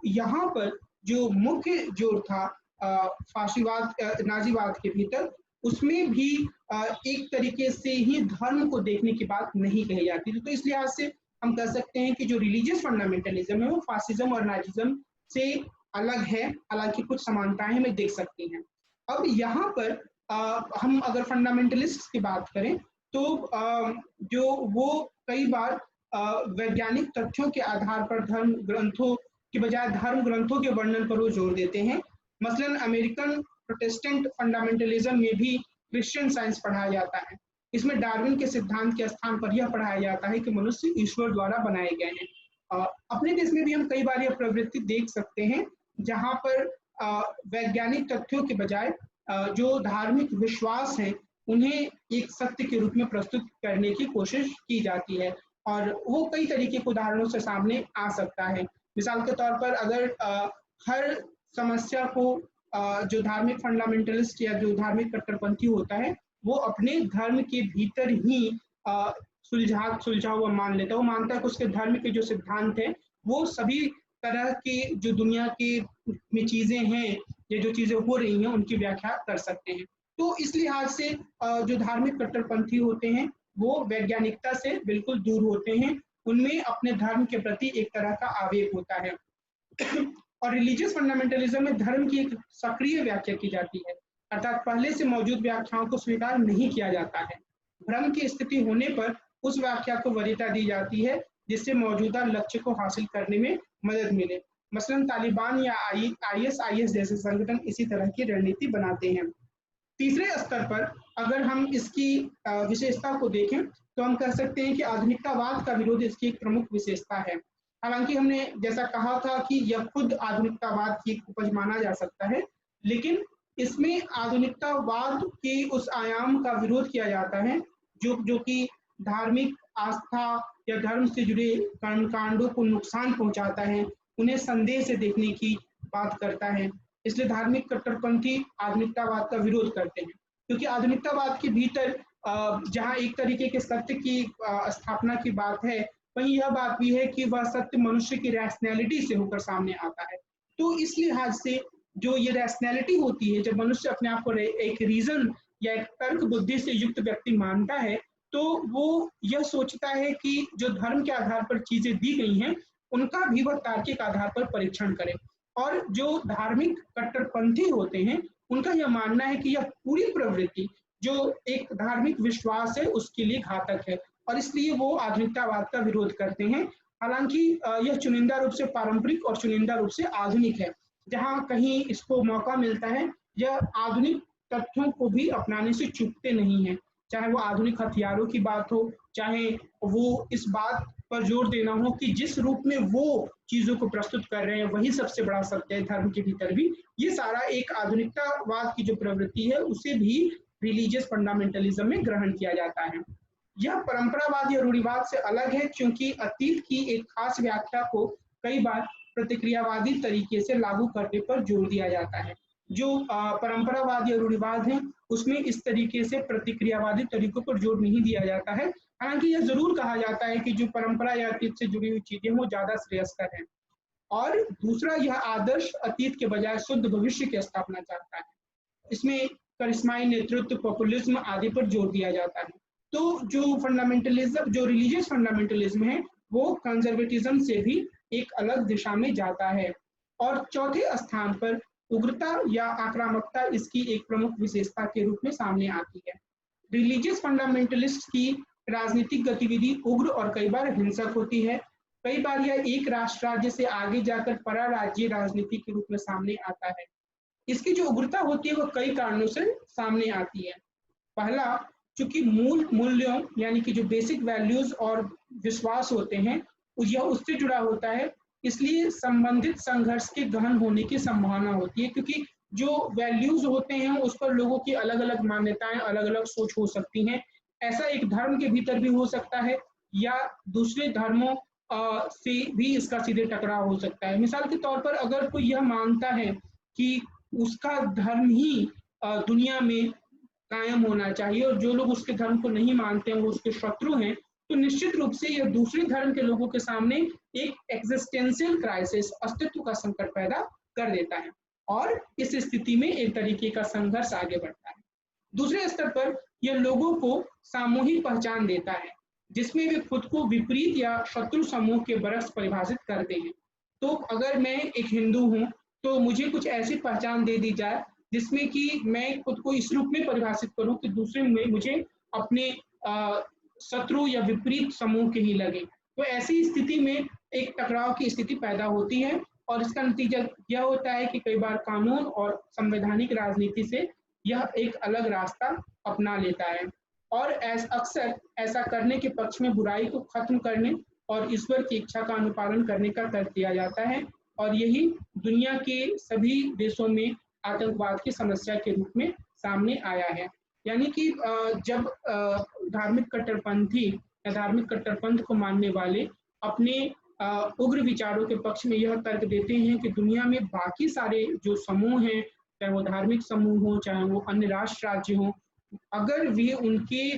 Speaker 1: यहाँ पर जो मुख्य जोर था फांसीवाद, नाजीवाद के भीतर, उसमें भी एक तरीके से ही धर्म को देखने की बात नहीं कही जाती थी। तो इस लिहाज से हम कह सकते हैं कि जो रिलीजियस फंडामेंटलिज्म है वो फासिज्म और नाजिज्म से अलग है, हालांकि कुछ समानताएं हमें देख सकती हैं। अब यहाँ पर हम अगर फंडामेंटलिस्ट की बात करें तो जो वो कई बार वैज्ञानिक तथ्यों के आधार पर धर्म ग्रंथों के बजाय धर्म ग्रंथों के वर्णन पर वो जोर देते हैं। मसलन अमेरिकन प्रोटेस्टेंट फंडामेंटलिज्म में भी क्रिश्चियन साइंस पढ़ाया जाता है। इसमें डार्विन के सिद्धांत के स्थान पर यह पढ़ाया जाता है कि मनुष्य ईश्वर द्वारा बनाए गए हैं। अपने देश में भी हम कई बार यह प्रवृत्ति देख सकते हैं जहां पर वैज्ञानिक तथ्यों के बजाय जो धार्मिक विश्वास हैं उन्हें एक सत्य के रूप में प्रस्तुत करने की कोशिश की जाती है, और वो कई तरीके के उदाहरणों से सामने आ सकता है। मिसाल के तौर पर अगर हर समस्या को जो धार्मिक फंडामेंटलिस्ट या जो धार्मिक कट्टरपंथी होता है वो अपने धर्म के भीतर ही सुलझा हुआ मान लेता है। वो मानता है कि उसके धर्म के जो सिद्धांत है वो सभी तरह की जो दुनिया की में चीजें हैं या जो चीजें हो रही हैं उनकी व्याख्या कर सकते हैं। तो इस लिहाज से जो धार्मिक कट्टरपंथी होते हैं वो वैज्ञानिकता से बिल्कुल दूर होते हैं, उनमें अपने धर्म के प्रति एक तरह का आवेग होता है। और रिलीजियस फंडामेंटलिज्म में धर्म की एक सक्रिय व्याख्या की जाती है, अर्थात पहले से मौजूद व्याख्याओं को स्वीकार नहीं किया जाता है। भ्रम की स्थिति होने पर उस व्याख्या को वरीयता दी जाती है जिससे मौजूदा लक्ष्य को हासिल करने में मदद मिले। मसलन तालिबान या आईएसआईएस जैसे संगठन इसी तरह की रणनीति बनाते हैं। तीसरे स्तर पर अगर हम इसकी विशेषता को देखें तो हम कह सकते हैं कि आधुनिकतावाद का विरोध इसकी एक प्रमुख विशेषता है। हालांकि हमने जैसा कहा था कि यह खुद आधुनिकतावाद की उपज माना जा सकता है, लेकिन इसमें आधुनिकतावाद के उस आयाम का विरोध किया जाता है जो कि धार्मिक आस्था या धर्म से जुड़े कर्मकांडों को नुकसान पहुंचाता है, उन्हें संदेह से देखने की बात करता है। इसलिए धार्मिक कट्टरपंथी आधुनिकतावाद का विरोध करते हैं, क्योंकि आधुनिकतावाद के भीतर जहां एक तरीके के सत्य की स्थापना की बात है, वहीं यह बात भी है कि वह सत्य मनुष्य की रैशनैलिटी से होकर सामने आता है। तो इस लिहाज से जो ये रैशनैलिटी होती है, जब मनुष्य अपने आप को एक रीजन या एक तर्क बुद्धि से युक्त व्यक्ति मानता है, तो वो यह सोचता है कि जो धर्म के आधार पर चीजें दी गई हैं, उनका भी वह तार्किक आधार पर परीक्षण करे। और जो धार्मिक कट्टरपंथी होते हैं, उनका यह मानना है कि यह पूरी प्रवृत्ति जो एक धार्मिक विश्वास है उसके लिए घातक है, और इसलिए वो आधुनिकतावाद का विरोध करते हैं। हालांकि यह चुनिंदा रूप से पारंपरिक और चुनिंदा रूप से आधुनिक है। जहां कहीं इसको मौका मिलता है, यह आधुनिक तथ्यों को भी अपनाने से चूकते नहीं है, चाहे वो आधुनिक हथियारों की बात हो, चाहे वो इस बात पर जोर देना हो कि जिस रूप में वो चीजों को प्रस्तुत कर रहे हैं वही सबसे बड़ा सत्य है धर्म के भीतर भी। ये सारा एक आधुनिकतावाद की जो प्रवृत्ति है उसे भी रिलीजियस फंडामेंटलिज्म में ग्रहण किया जाता है। यह परंपरावाद या रूढ़िवाद से अलग है, क्योंकि अतीत की एक खास व्याख्या को कई बार प्रतिक्रियावादी तरीके से लागू करने पर जोर दिया जाता है। जो परंपरावाद या रूढ़िवाद है उसमें इस तरीके से प्रतिक्रियावादी तरीकों पर जोर नहीं दिया जाता है। हालांकि यह जरूर कहा जाता है कि जो परंपरा या अतीत से जुड़ी हुई चीजें वो ज्यादा श्रेयस्कर है। और दूसरा, यह आदर्श अतीत के बजाय शुद्ध भविष्य की स्थापना चाहता है। इसमें करिश्माई नेतृत्व, पॉपुलिज्म आदि पर जोर दिया जाता है। तो जो फंडामेंटलिज्म, जो रिलीजियस फंडामेंटलिज्म है, वो कंजर्वेटिज्म से भी एक अलग दिशा में जाता है। और चौथे स्थान पर उग्रता या आक्रामकता इसकी एक प्रमुख विशेषता के रूप में सामने आती है। रिलीजियस फंडामेंटलिस्ट की राजनीतिक गतिविधि उग्र और कई बार हिंसक होती है। कई बार यह एक राष्ट्र राज्य से आगे जाकर पराराज्यीय राजनीति के रूप में सामने आता है। इसकी जो उग्रता होती है वो कई कारणों से सामने आती है। पहला, चूंकि मूल मूल्यों यानी कि जो बेसिक वैल्यूज और विश्वास होते हैं यह उससे जुड़ा होता है, इसलिए संबंधित संघर्ष के गहन होने की संभावना होती है, क्योंकि जो वैल्यूज होते हैं उस पर लोगों की अलग अलग मान्यताएं, अलग अलग सोच हो सकती हैं। ऐसा एक धर्म के भीतर भी हो सकता है या दूसरे धर्मों से भी इसका सीधे टकराव हो सकता है। मिसाल के तौर पर अगर कोई यह मानता है कि उसका धर्म ही दुनिया में कायम होना चाहिए और जो लोग उसके धर्म को नहीं मानते हैं वो उसके शत्रु हैं, तो निश्चित रूप से यह दूसरे धर्म के लोगों के सामने एक एग्जिस्टेंशियल क्राइसिस, अस्तित्व का संकट पैदा कर देता है और इस स्थिति में एक तरीके का संघर्ष आगे बढ़ता है। दूसरे स्तर पर यह लोगों को सामूहिक पहचान देता है जिसमें वे खुद को विपरीत या शत्रु समूह के बरक्स परिभाषित करते हैं। तो अगर मैं एक हिंदू हूँ तो मुझे कुछ ऐसी पहचान दे दी जाए जिसमें कि मैं खुद को इस रूप में परिभाषित करूं कि दूसरे में मुझे अपने शत्रु या विपरीत समूह के ही लगे। तो ऐसी स्थिति में एक टकराव की स्थिति पैदा होती है और इसका नतीजा यह होता है कि कई बार कानून और संवैधानिक राजनीति से यह एक अलग रास्ता अपना लेता है और अक्सर ऐसा करने के पक्ष में बुराई को खत्म करने और ईश्वर की इच्छा का अनुपालन करने का तर्क दिया जाता है। और यही दुनिया के सभी देशों में आतंकवाद की समस्या के रूप में सामने आया है। यानी कि जब धार्मिक कट्टरपंथी या धार्मिक कट्टरपंथ को मानने वाले अपने उग्र विचारों के पक्ष में यह तर्क देते हैं कि दुनिया में बाकी सारे जो समूह हैं, चाहे वो धार्मिक समूह हो, चाहे वो अन्य राष्ट्र राज्य हो, अगर वे उनके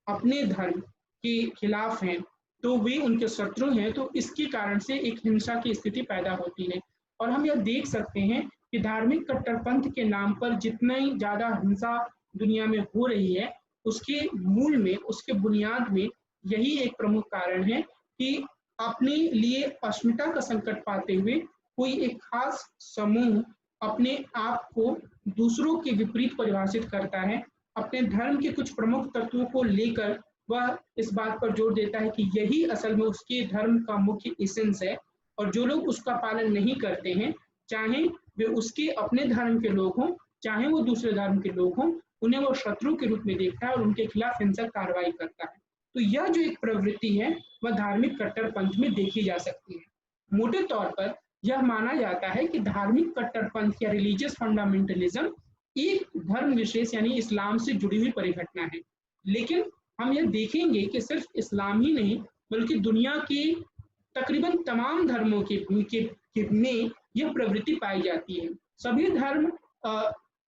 Speaker 1: अपने धर्म के खिलाफ हैं तो वे उनके शत्रु हैं। तो इसके कारण से एक हिंसा की स्थिति पैदा होती है और हम यह देख सकते हैं कि धार्मिक कट्टरपंथ के नाम पर जितना ही ज्यादा हिंसा दुनिया में हो रही है उसके मूल में, उसके बुनियाद में यही एक प्रमुख कारण है कि अपने लिए अस्मिता का संकट पाते हुए कोई एक खास समूह अपने आप को दूसरों के विपरीत परिभाषित करता है, अपने धर्म के कुछ प्रमुख तत्वों को लेकर वह इस बात पर जोर देता है कि यही असल में उसके धर्म का मुख्य एसेंस है, और जो लोग उसका पालन नहीं करते हैं, चाहे वे उसके अपने धर्म के लोग हों, चाहे वो दूसरे धर्म के लोग हों, उन्हें वो शत्रु के रूप में देखता है और उनके खिलाफ हिंसक कार्रवाई करता है। तो यह जो एक प्रवृत्ति है वह धार्मिक कट्टरपंथ में देखी जा सकती है। मोटे तौर पर यह माना जाता है कि धार्मिक कट्टरपंथ या रिलीजियस फंडामेंटलिज्म एक धर्म विशेष यानी इस्लाम से जुड़ी हुई परिघटना है। लेकिन हम यह देखेंगे कि सिर्फ इस्लाम ही नहीं बल्कि दुनिया के तकरीबन तमाम धर्मों में यह प्रवृत्ति पाई जाती है। सभी धर्म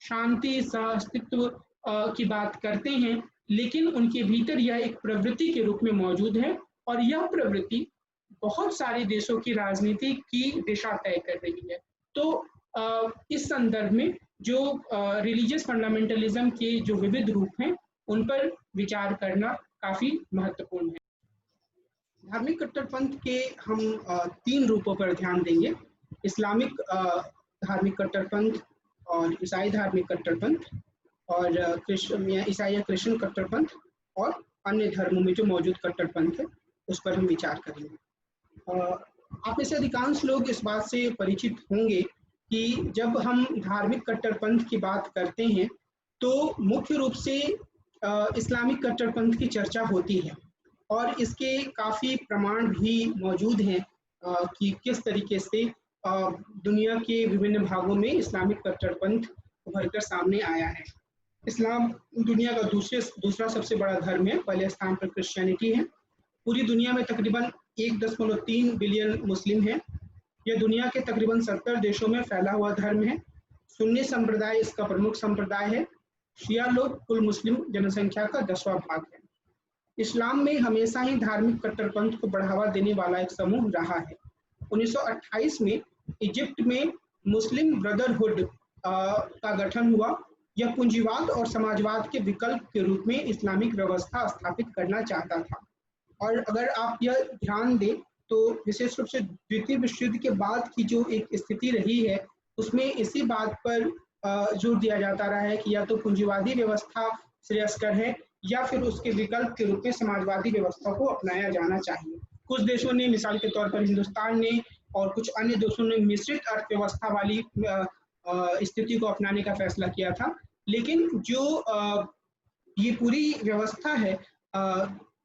Speaker 1: शांति सहअस्तित्व की बात करते हैं, लेकिन उनके भीतर यह एक प्रवृत्ति के रूप में मौजूद है, और यह प्रवृत्ति बहुत सारे देशों की राजनीति की दिशा तय कर रही है। तो इस संदर्भ में जो रिलीजियस फंडामेंटलिज्म के जो विविध रूप हैं उन पर विचार करना काफी महत्वपूर्ण है। धार्मिक कट्टरपंथ के हम 3 रूपों पर ध्यान देंगे: इस्लामिक धार्मिक कट्टरपंथ और ईसाई धार्मिक कट्टरपंथ और ईसाई या क्रिश्चियन कट्टरपंथ और अन्य धर्मों में जो मौजूद कट्टरपंथ है उस पर हम विचार करेंगे। आप में से अधिकांश लोग इस बात से परिचित होंगे कि जब हम धार्मिक कट्टरपंथ की बात करते हैं तो मुख्य रूप से इस्लामिक कट्टरपंथ की चर्चा होती है, और इसके काफ़ी प्रमाण भी मौजूद हैं कि किस तरीके से दुनिया के विभिन्न भागों में इस्लामिक कट्टरपंथ उभरकर सामने आया है। इस्लाम दुनिया का दूसरा सबसे बड़ा धर्म है, पहले स्थान पर क्रिश्चियनिटी है। पूरी दुनिया में तकरीबन 1.3 बिलियन मुस्लिम हैं। यह दुनिया के तकरीबन 70 देशों में फैला हुआ धर्म है। सुन्नी संप्रदाय इसका प्रमुख संप्रदाय है। शिया लोग कुल मुस्लिम जनसंख्या का 10वां भाग है। इस्लाम में हमेशा ही धार्मिक कट्टरपंथ को बढ़ावा देने वाला एक समूह रहा है। 1928 में इजिप्ट में मुस्लिम ब्रदरहुड का गठन हुआ। यह पूंजीवाद और समाजवाद के विकल्प के रूप में इस्लामिक व्यवस्था स्थापित करना चाहता था। और अगर आप यह ध्यान दें तो विशेष रूप से द्वितीय विश्व युद्ध के बाद की जो एक स्थिति रही है उसमें इसी बात पर जोर दिया जाता रहा है कि या तो पूंजीवादी व्यवस्था श्रेयस्कर है या फिर उसके विकल्प के रूप में समाजवादी व्यवस्था को अपनाया जाना चाहिए। कुछ देशों ने, मिसाल के तौर पर हिंदुस्तान ने और कुछ अन्य देशों ने मिश्रित अर्थव्यवस्था वाली स्थिति को अपनाने का फैसला किया था। लेकिन जो ये पूरी व्यवस्था है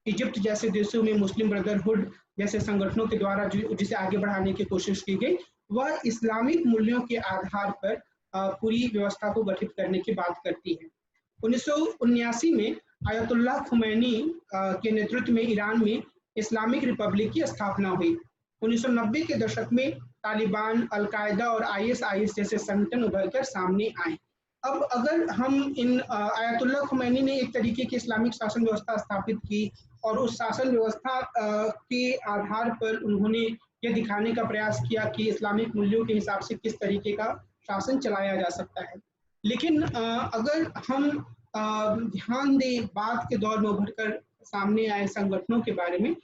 Speaker 1: इजिप्ट जैसे देशों में मुस्लिम ब्रदरहुड जैसे संगठनों के द्वारा जिसे आगे बढ़ाने की कोशिश की गई, वह इस्लामिक मूल्यों के आधार पर पूरी व्यवस्था को गठित करने की बात करती है। 1979 में आयतुल्लाह खुमैनी के नेतृत्व में ईरान में इस्लामिक रिपब्लिक की स्थापना हुई। 1990 के दशक में तालिबान, अल-कायदा और ISIS जैसे संगठन उभरकर सामने आए। अब अगर हम इन आयतुल्लाह खुमैनी ने एक तरीके की इस्लामिक शासन व्यवस्था स्थापित की और उस शासन व्यवस्था के आधार पर उन्होंने यह दिखाने का प्रयास किया कि इस्लामिक मूल्यों के हिसाब से किस तरीके का शासन चलाया जा सकता है। लेकिन अगर हम ध्यान दें बाद के दौर में उभरकर सामने आए संगठनों के बारे में,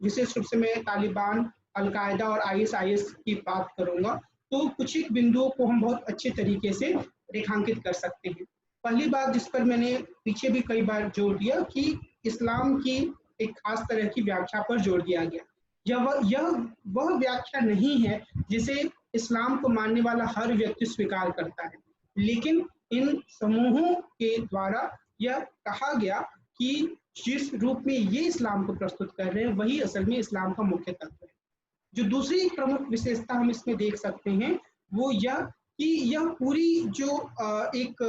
Speaker 1: विशेष रूप से मैं तालिबान, अल-कायदा और ISIS की बात करूंगा, तो कुछ एक बिंदुओं को हम बहुत अच्छे तरीके से रेखांकित कर सकते हैं। पहली बात जिस पर मैंने पीछे भी कई बार जोर दिया कि इस्लाम की एक खास तरह की व्याख्या पर जोर दिया गया। यह वह व्याख्या नहीं है जिसे इस्लाम को मानने वाला हर व्यक्ति स्वीकार करता है, लेकिन इन समूहों के द्वारा यह कहा गया कि जिस रूप में ये इस्लाम को प्रस्तुत कर रहे हैं वही असल में इस्लाम का मुख्य तत्व है। जो दूसरी प्रमुख विशेषता हम इसमें देख सकते हैं वो यह कि यह पूरी जो एक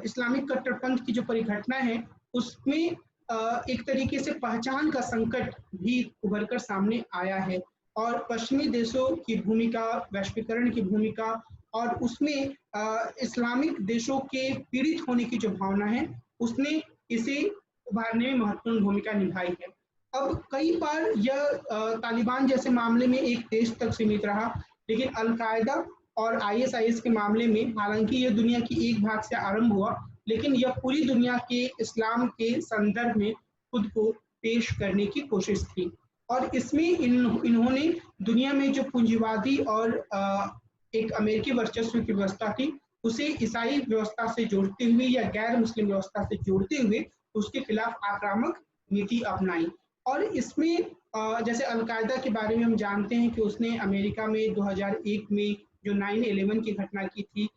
Speaker 1: इस्लामिक कट्टरपंथ की जो परिघटना है उसमें एक तरीके से पहचान का संकट भी उभरकर सामने आया है, और पश्चिमी देशों की भूमिका, वैश्वीकरण की भूमिका और उसमें इस्लामिक देशों के पीड़ित होने की जो भावना है उसने इसे उभारने में महत्वपूर्ण भूमिका निभाई है। अब कई बार यह तालिबान जैसे मामले में एक देश तक सीमित रहा, लेकिन अल-कायदा और ISIS के मामले में हालांकि यह दुनिया की एक भाग से आरंभ हुआ, लेकिन यह पूरी दुनिया के इस्लाम के संदर्भ में खुद को पेश करने की कोशिश की, और इसमें इन्होंने दुनिया में जो पूंजीवादी और एक अमेरिकी वर्चस्व की व्यवस्था थी उसे ईसाई व्यवस्था से जोड़ते हुए या गैर मुस्लिम व्यवस्था से जोड़ते हुए उसके खिलाफ आक्रामक नीति अपनाई। और इसमें जैसे अलकायदा के बारे में हम जानते हैं कि उसने अमेरिका में 2001 में जो 9/11 की घटना की थी,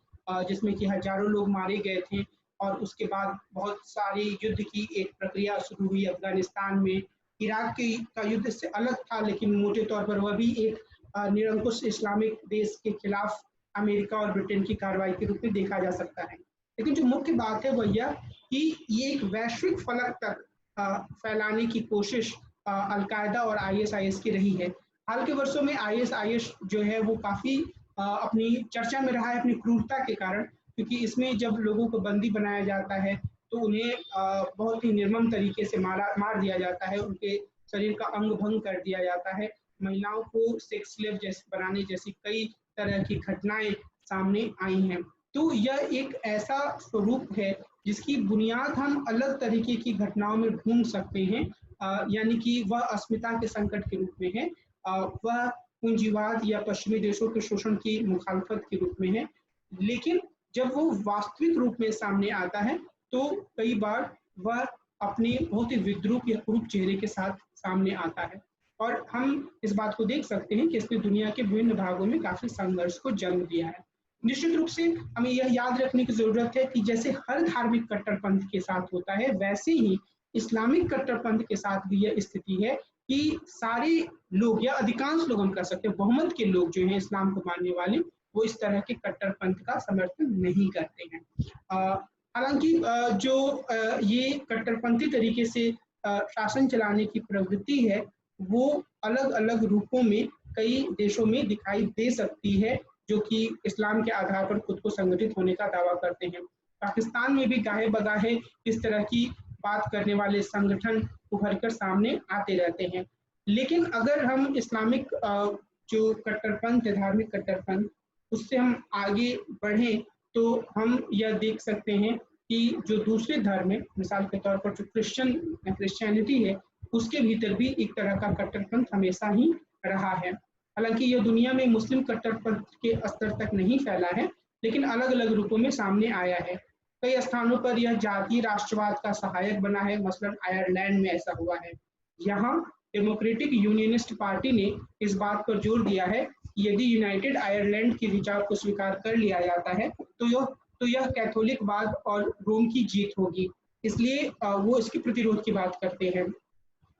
Speaker 1: जिसमें कि हजारों लोग मारे गए थे, और उसके बाद बहुत सारी युद्ध की एक प्रक्रिया शुरू हुई अफगानिस्तान में। इराक का युद्ध इससे अलग था, लेकिन मोटे तौर पर वह भी एक निरंकुश इस्लामिक देश के खिलाफ अमेरिका और ब्रिटेन की कार्रवाई के रूप में देखा जा सकता है। लेकिन जो मुख्य बात है वह यह कि ये एक वैश्विक फलक तक फैलाने की कोशिश अलकायदा और आईएसआईएस की रही है। हाल के वर्षों में आईएसआईएस जो है वो काफ़ी अपनी चर्चा में रहा है अपनी क्रूरता के कारण, क्योंकि इसमें जब लोगों को बंदी बनाया जाता है तो उन्हें बहुत ही निर्मम तरीके से मार दिया जाता है, उनके शरीर का अंग भंग कर दिया जाता है, महिलाओं को सेक्स स्लेव जैसे बनाने जैसी कई तरह की घटनाएं सामने आई हैं। तो यह एक ऐसा स्वरूप है जिसकी बुनियाद हम अलग तरीके की घटनाओं में ढूंढ सकते हैं, यानी कि वह अस्मिता के संकट के रूप में है, वह पूंजीवाद या पश्चिमी देशों के शोषण की मुखालफत के रूप में है। लेकिन जब वो वास्तविक रूप में सामने आता है तो कई बार वह अपने बहुत ही विद्रूप या क्रूप चेहरे के साथ सामने आता है, और हम इस बात को देख सकते हैं कि इसने दुनिया के विभिन्न भागों में काफी संघर्ष को जन्म दिया है। निश्चित रूप से हमें यह याद रखने की जरूरत है कि जैसे हर धार्मिक कट्टरपंथ के साथ होता है, वैसे ही इस्लामिक कट्टरपंथ के साथ भी यह स्थिति है कि सारे लोग या अधिकांश लोग हम कह सकते हैं बहुमत के लोग जो हैं इस्लाम को मानने वाले, वो इस तरह के कट्टरपंथ का समर्थन नहीं करते हैं। हालांकि जो ये कट्टरपंथी तरीके से शासन चलाने की प्रवृत्ति है वो अलग अलग रूपों में कई देशों में दिखाई दे सकती है, जो कि इस्लाम के आधार पर खुद को संगठित होने का दावा करते हैं। पाकिस्तान में भी गाहे बगाहे इस तरह की बात करने वाले संगठन उभर कर सामने आते रहते हैं। लेकिन अगर हम इस्लामिक जो कट्टरपंथ है, धार्मिक कट्टरपंथ, उससे हम आगे बढ़ें तो हम यह देख सकते हैं कि जो दूसरे धर्म है, मिसाल के तौर पर जो क्रिश्चियनिटी है, उसके भीतर भी एक तरह का कट्टरपंथ हमेशा ही रहा है। हालांकि यह दुनिया में मुस्लिम कट्टरपंथ के स्तर तक नहीं फैला है, लेकिन अलग अलग रूपों में सामने आया है। कई स्थानों पर यह जातीय राष्ट्रवाद का सहायक बना है, मसलन आयरलैंड में ऐसा हुआ है। यहाँ डेमोक्रेटिक यूनियनिस्ट पार्टी ने इस बात पर जोर दिया है कि यदि यूनाइटेड आयरलैंड के विचार को स्वीकार कर लिया जाता है तो यह कैथोलिकवाद और रोम की जीत होगी, इसलिए वो इसके प्रतिरोध की बात करते हैं।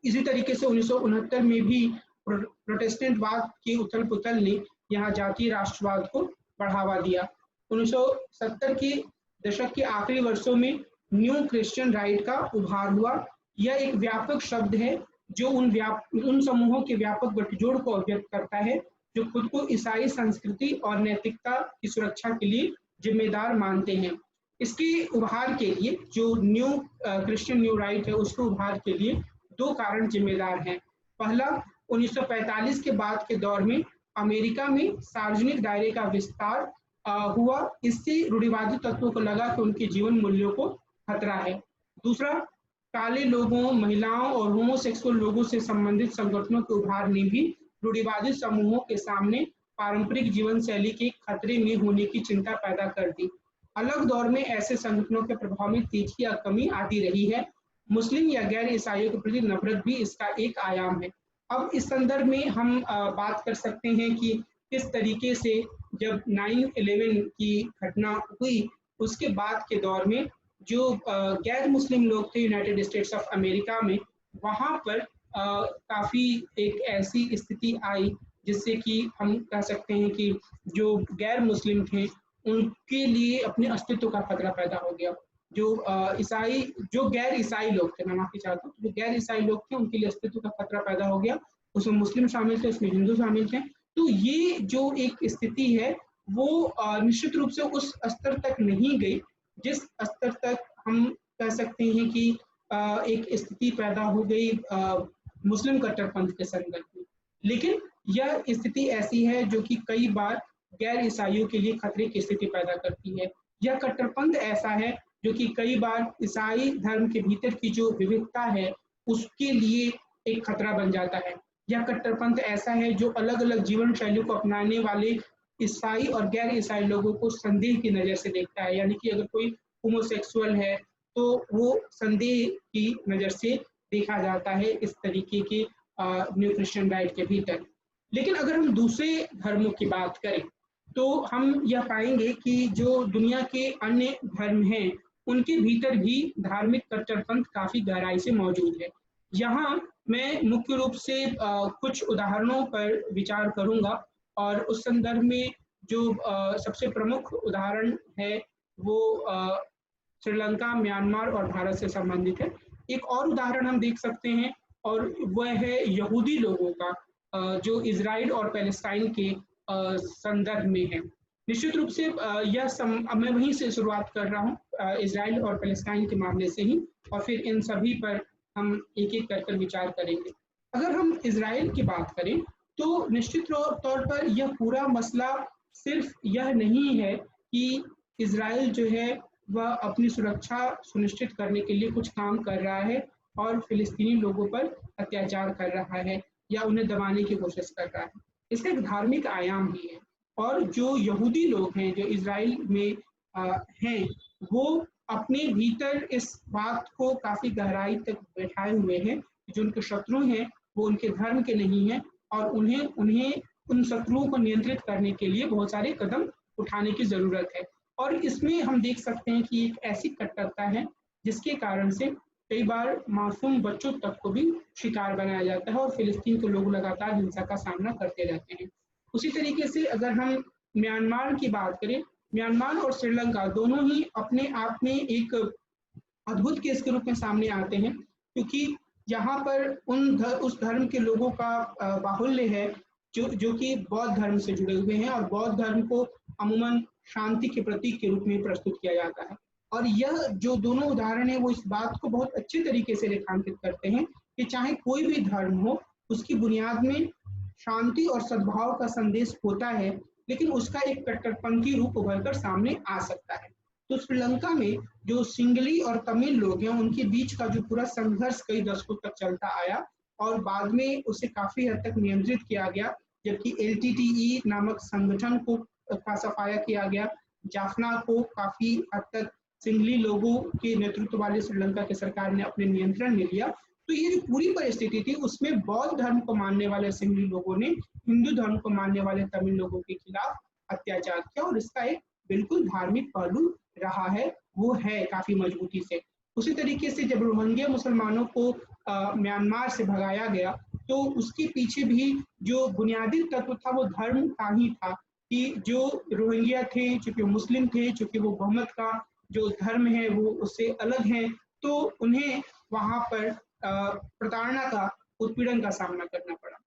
Speaker 1: इसी तरीके से 1969 में भी प्रोटेस्टेंटवाद की उथल पुथल ने यहाँ जातीय राष्ट्रवाद को बढ़ावा दिया। 1970 के दशक के आखिरी वर्षों में न्यू क्रिश्चियन राइट का उभार हुआ। यह एक व्यापक शब्द है जो उन समूहों के व्यापक गठजोड़ को अभिव्यक्त करता है जो खुद को ईसाई संस्कृति और नैतिकता की सुरक्षा के लिए जिम्मेदार मानते हैं। इसके उभार के लिए जो न्यू क्रिश्चियन न्यू राइट है, उसके उभार के लिए दो कारण जिम्मेदार हैं। पहला, 1945 के बाद के दौर में अमेरिका में सार्वजनिक दायरे का विस्तार हुआ, इससे रूढ़िवादी तत्वों को लगा कि उनके जीवन मूल्यों को खतरा है। दूसरा, काले लोगों, महिलाओं और होमोसेक्सुअल लोगों से संबंधित संगठनों के उभार ने भी रूढ़िवादी समूहों के सामने पारंपरिक जीवन शैली के खतरे में होने की चिंता पैदा कर दी। अलग दौर में ऐसे संगठनों के प्रभाव में तेजी या कमी आती रही है। मुस्लिम या गैर ईसाइयों के प्रति नफरत भी इसका एक आयाम है। अब इस संदर्भ में हम बात कर सकते हैं कि किस तरीके से जब 9/11 की घटना हुई उसके बाद के दौर में जो गैर मुस्लिम लोग थे यूनाइटेड स्टेट्स ऑफ अमेरिका में, वहाँ पर काफ़ी एक ऐसी स्थिति आई जिससे कि हम कह सकते हैं कि जो गैर मुस्लिम थे उनके लिए अपने अस्तित्व का खतरा पैदा हो गया। जो गैर ईसाई लोग थे, मैं माफी चाहता हूँ, जो गैर ईसाई लोग थे उनके लिए अस्तित्व का खतरा पैदा हो गया। उसमें मुस्लिम शामिल थे, उसमें हिंदू शामिल थे। तो ये जो एक स्थिति है वो निश्चित रूप से उस स्तर तक नहीं गई जिस स्तर तक हम कह सकते हैं कि एक स्थिति पैदा हो गई मुस्लिम कट्टरपंथ के संदर्भ में। लेकिन यह स्थिति ऐसी है जो कि कई बार गैर ईसाइयों के लिए खतरे की स्थिति पैदा करती है। यह कट्टरपंथ ऐसा है जो कि कई बार ईसाई धर्म के भीतर की जो विविधता है उसके लिए एक खतरा बन जाता है। यह कट्टरपंथ ऐसा है जो अलग अलग जीवन शैली को अपनाने वाले ईसाई और गैर ईसाई लोगों को संदेह की नज़र से देखता है, यानी कि अगर कोई होमोसेक्सुअल है तो वो संदेह की नज़र से देखा जाता है इस तरीके के न्यू क्रिश्चियन राइट के भीतर। लेकिन अगर हम दूसरे धर्मों की बात करें तो हम यह पाएंगे कि जो दुनिया के अन्य धर्म हैं उनके भीतर भी धार्मिक कट्टरपंथ काफ़ी गहराई से मौजूद है। यहाँ मैं मुख्य रूप से कुछ उदाहरणों पर विचार करूँगा और उस संदर्भ में जो सबसे प्रमुख उदाहरण है वो श्रीलंका, म्यांमार और भारत से संबंधित है। एक और उदाहरण हम देख सकते हैं और वह है यहूदी लोगों का जो इज़राइल और पैलेस्टाइन के संदर्भ में है। निश्चित रूप से मैं वहीं से शुरुआत कर रहा हूँ इज़राइल और पैलेस्टाइन के मामले से ही, और फिर इन सभी पर हम एक-एक कर विचार करेंगे। अगर हम इज़राइल की बात करें तो निश्चित तौर पर यह पूरा मसला सिर्फ यह नहीं है कि इज़राइल जो है वह अपनी सुरक्षा सुनिश्चित करने के लिए कुछ काम कर रहा है और फिलिस्तीनी लोगों पर अत्याचार कर रहा है या उन्हें दबाने की कोशिश कर रहा है। इसका एक धार्मिक आयाम भी है और जो यहूदी लोग हैं जो इज़राइल में हैं वो अपने भीतर इस बात को काफ़ी गहराई तक बैठाए हुए हैं कि जो उनके शत्रु हैं वो उनके धर्म के नहीं हैं और उन्हें उन शत्रुओं को नियंत्रित करने के लिए बहुत सारे कदम उठाने की ज़रूरत है। और इसमें हम देख सकते हैं कि एक ऐसी कट्टरता है जिसके कारण से कई बार मासूम बच्चों तक को भी शिकार बनाया जाता है और फिलिस्तीन के लोग लगातार हिंसा का सामना करते रहते हैं। उसी तरीके से अगर हम म्यांमार की बात करें, म्यांमार और श्रीलंका दोनों ही अपने आप में एक अद्भुत केस के रूप में सामने आते हैं, क्योंकि यहाँ पर उस धर्म के लोगों का बाहुल्य है जो कि बौद्ध धर्म से जुड़े हुए हैं और बौद्ध धर्म को अमूमन शांति के प्रतीक के रूप में प्रस्तुत किया जाता है। और यह जो दोनों उदाहरण है वो इस बात को बहुत अच्छे तरीके से रेखांकित करते हैं कि चाहे कोई भी धर्म हो उसकी बुनियाद में शांति और सद्भाव का संदेश होता है, लेकिन उसका एक कट्टरपंथी रूप उभर कर सामने आ सकता है। तो श्रीलंका में जो सिंगली और तमिल लोग हैं उनके बीच का जो पूरा संघर्ष कई दशकों तक चलता आया और बाद में उसे काफी हद तक नियंत्रित किया गया, जबकि LTTE नामक संगठन का सफाया किया गया। जाफना को काफी हद तक सिंघली लोगों के नेतृत्व वाले श्रीलंका की सरकार ने अपने नियंत्रण में लिया। तो ये जो पूरी परिस्थिति थी उसमें बौद्ध धर्म को मानने वाले सिंघली लोगों ने हिंदू धर्म को मानने वाले तमिल लोगों के खिलाफ अत्याचार किया और इसका एक बिल्कुल धार्मिक पहलू रहा है, वो है काफी मजबूती से। उसी तरीके से जब रोहिंग्या मुसलमानों को म्यांमार से भगाया गया तो उसके पीछे भी जो बुनियादी तत्व था वो धर्म का ही था कि जो रोहिंग्या थे, चूंकि मुस्लिम थे, चूंकि वो बहुमत का जो धर्म है वो उससे अलग है, तो उन्हें वहां पर प्रताड़ना का, उत्पीड़न का सामना करना पड़ा।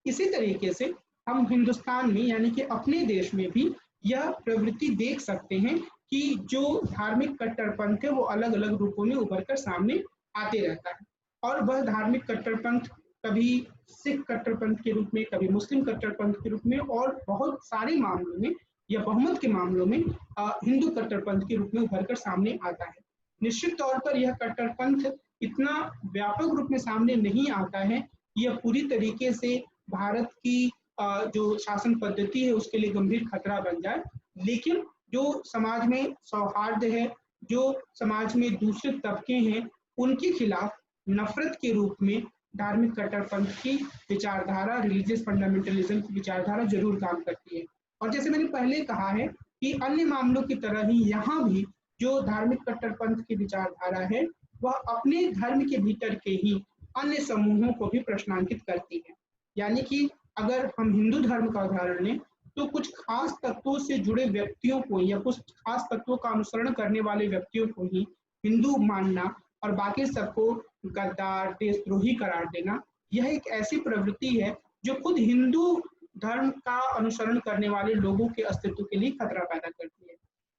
Speaker 1: इसी तरीके से हम हिंदुस्तान में यानी कि अपने देश में भी यह प्रवृत्ति देख सकते हैं कि जो धार्मिक कट्टरपंथ है वो अलग अलग रूपों में उभर कर सामने आते रहता है और वह धार्मिक कट्टरपंथ कभी सिख कट्टरपंथ के रूप में, कभी मुस्लिम कट्टरपंथ के रूप में और बहुत सारे मामलों में या बहुमत के मामलों में हिंदू कट्टरपंथ के रूप में उभर कर सामने आता है। निश्चित तौर पर यह कट्टरपंथ इतना व्यापक रूप में सामने नहीं आता है, यह पूरी तरीके से भारत की जो शासन पद्धति है उसके लिए गंभीर खतरा बन जाए, लेकिन जो समाज में सौहार्द है, जो समाज में दूसरे तबके हैं, उनके खिलाफ नफरत के रूप में धार्मिक कट्टरपंथ की विचारधारा, रिलीजियस फंडामेंटलिज्म की विचारधारा जरूर काम करती है। और जैसे मैंने पहले कहा है कि अन्य मामलों की तरह ही यहाँ भी जो धार्मिक कट्टरपंथ की विचारधारा है वह अपने धर्म के भीतर के ही अन्य समूहों को भी प्रश्नांकित करती है। यानी कि अगर हम हिंदू धर्म का उदाहरण लें तो कुछ खास तत्वों से जुड़े व्यक्तियों को या कुछ खास तत्वों का अनुसरण करने वाले व्यक्तियों को ही हिंदू मानना और बाकी सबको गद्दार, देशद्रोही करार देना, यह एक ऐसी प्रवृत्ति है जो खुद हिंदू धर्म का अनुसरण करने वाले लोगों के अस्तित्व के लिए खतरा पैदा करती है।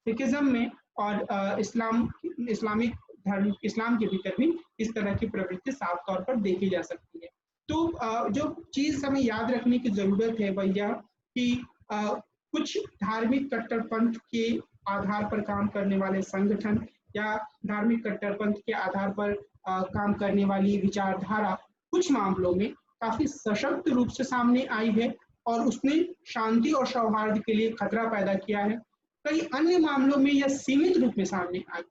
Speaker 1: सिखिज्म में और इस्लामिक धर्म, इस्लाम के भीतर भी इस तरह की प्रवृत्ति साफ तौर पर देखी जा सकती है। तो जो चीज हमें याद रखने की जरूरत है वह यह कि कुछ धार्मिक कट्टरपंथ के आधार पर काम करने वाले संगठन या धार्मिक कट्टरपंथ के आधार पर काम करने वाली विचारधारा कुछ मामलों में काफी सशक्त रूप से सामने आई है और उसने शांति और सौहार्द के लिए खतरा पैदा किया है। कई अन्य मामलों में यह सीमित रूप में सामने आ गया।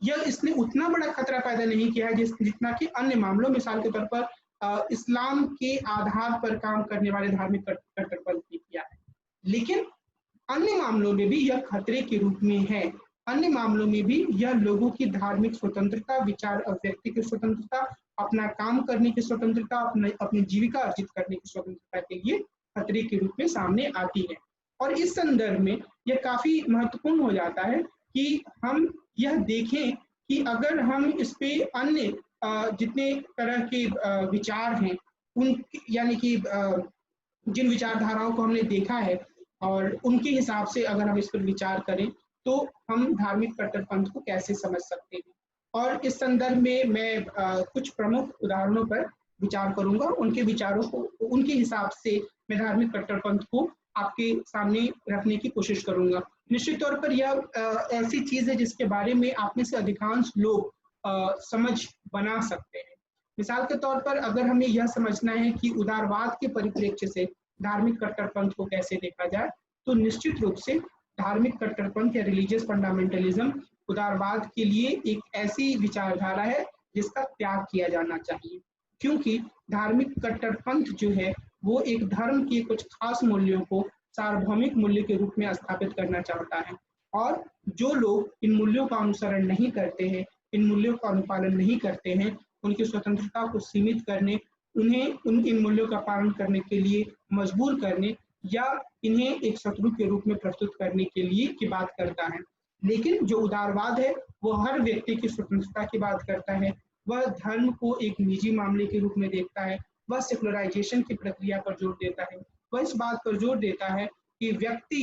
Speaker 1: यह इसने उतना बड़ा खतरा पैदा नहीं किया है जितना कि अन्य मामलों, मिसाल के तौर पर इस्लाम के आधार पर काम करने वाले धार्मिक कट्टरपंथ ने किया है। लेकिन अन्य मामलों में भी यह खतरे के रूप में है। अन्य मामलों में भी यह लोगों की धार्मिक स्वतंत्रता, विचार अभिव्यक्ति की स्वतंत्रता, अपना काम करने की स्वतंत्रता, अपनी जीविका अर्जित करने की स्वतंत्रता के लिए खतरे के रूप में सामने आती है। और इस संदर्भ में यह काफी महत्वपूर्ण हो जाता है कि हम यह देखें कि अगर हम इस पे अन्य जितने तरह के विचार हैं, उन यानी कि जिन विचारधाराओं को हमने देखा है और उनके हिसाब से अगर हम इस पर विचार करें तो हम धार्मिक कट्टरपंथ को कैसे समझ सकते हैं। और इस संदर्भ में मैं कुछ प्रमुख उदाहरणों पर विचार करूंगा। उनके विचारों को, उनके हिसाब से मैं धार्मिक कट्टरपंथ को आपके सामने रखने की कोशिश करूंगा। निश्चित तौर पर यह ऐसी चीज है जिसके बारे में आप में से अधिकांश लोग समझ बना सकते हैं। मिसाल के तौर पर अगर हमें यह समझना है कि उदारवाद के परिप्रेक्ष्य से धार्मिक कट्टरपंथ को कैसे देखा जाए, तो निश्चित रूप से धार्मिक कट्टरपंथ या रिलीजियस फंडामेंटलिज्म उदारवाद के लिए एक ऐसी विचारधारा है जिसका त्याग किया जाना चाहिए, क्योंकि धार्मिक कट्टरपंथ जो है वो एक धर्म के कुछ खास मूल्यों को सार्वभौमिक मूल्य के रूप में स्थापित करना चाहता है। और जो लोग इन मूल्यों का अनुसरण नहीं करते हैं, इन मूल्यों का अनुपालन नहीं करते हैं, उनकी स्वतंत्रता को सीमित करने, उन्हें इन मूल्यों का पालन करने के लिए मजबूर करने या इन्हें एक शत्रु के रूप में प्रस्तुत करने के लिए की बात करता है। लेकिन जो उदारवाद है वो हर व्यक्ति की स्वतंत्रता की बात करता है। वह धर्म को एक निजी मामले के रूप में देखता है। वह सेकुलराइजेशन की प्रक्रिया पर जोर देता है। वह इस बात पर जोर देता है कि व्यक्ति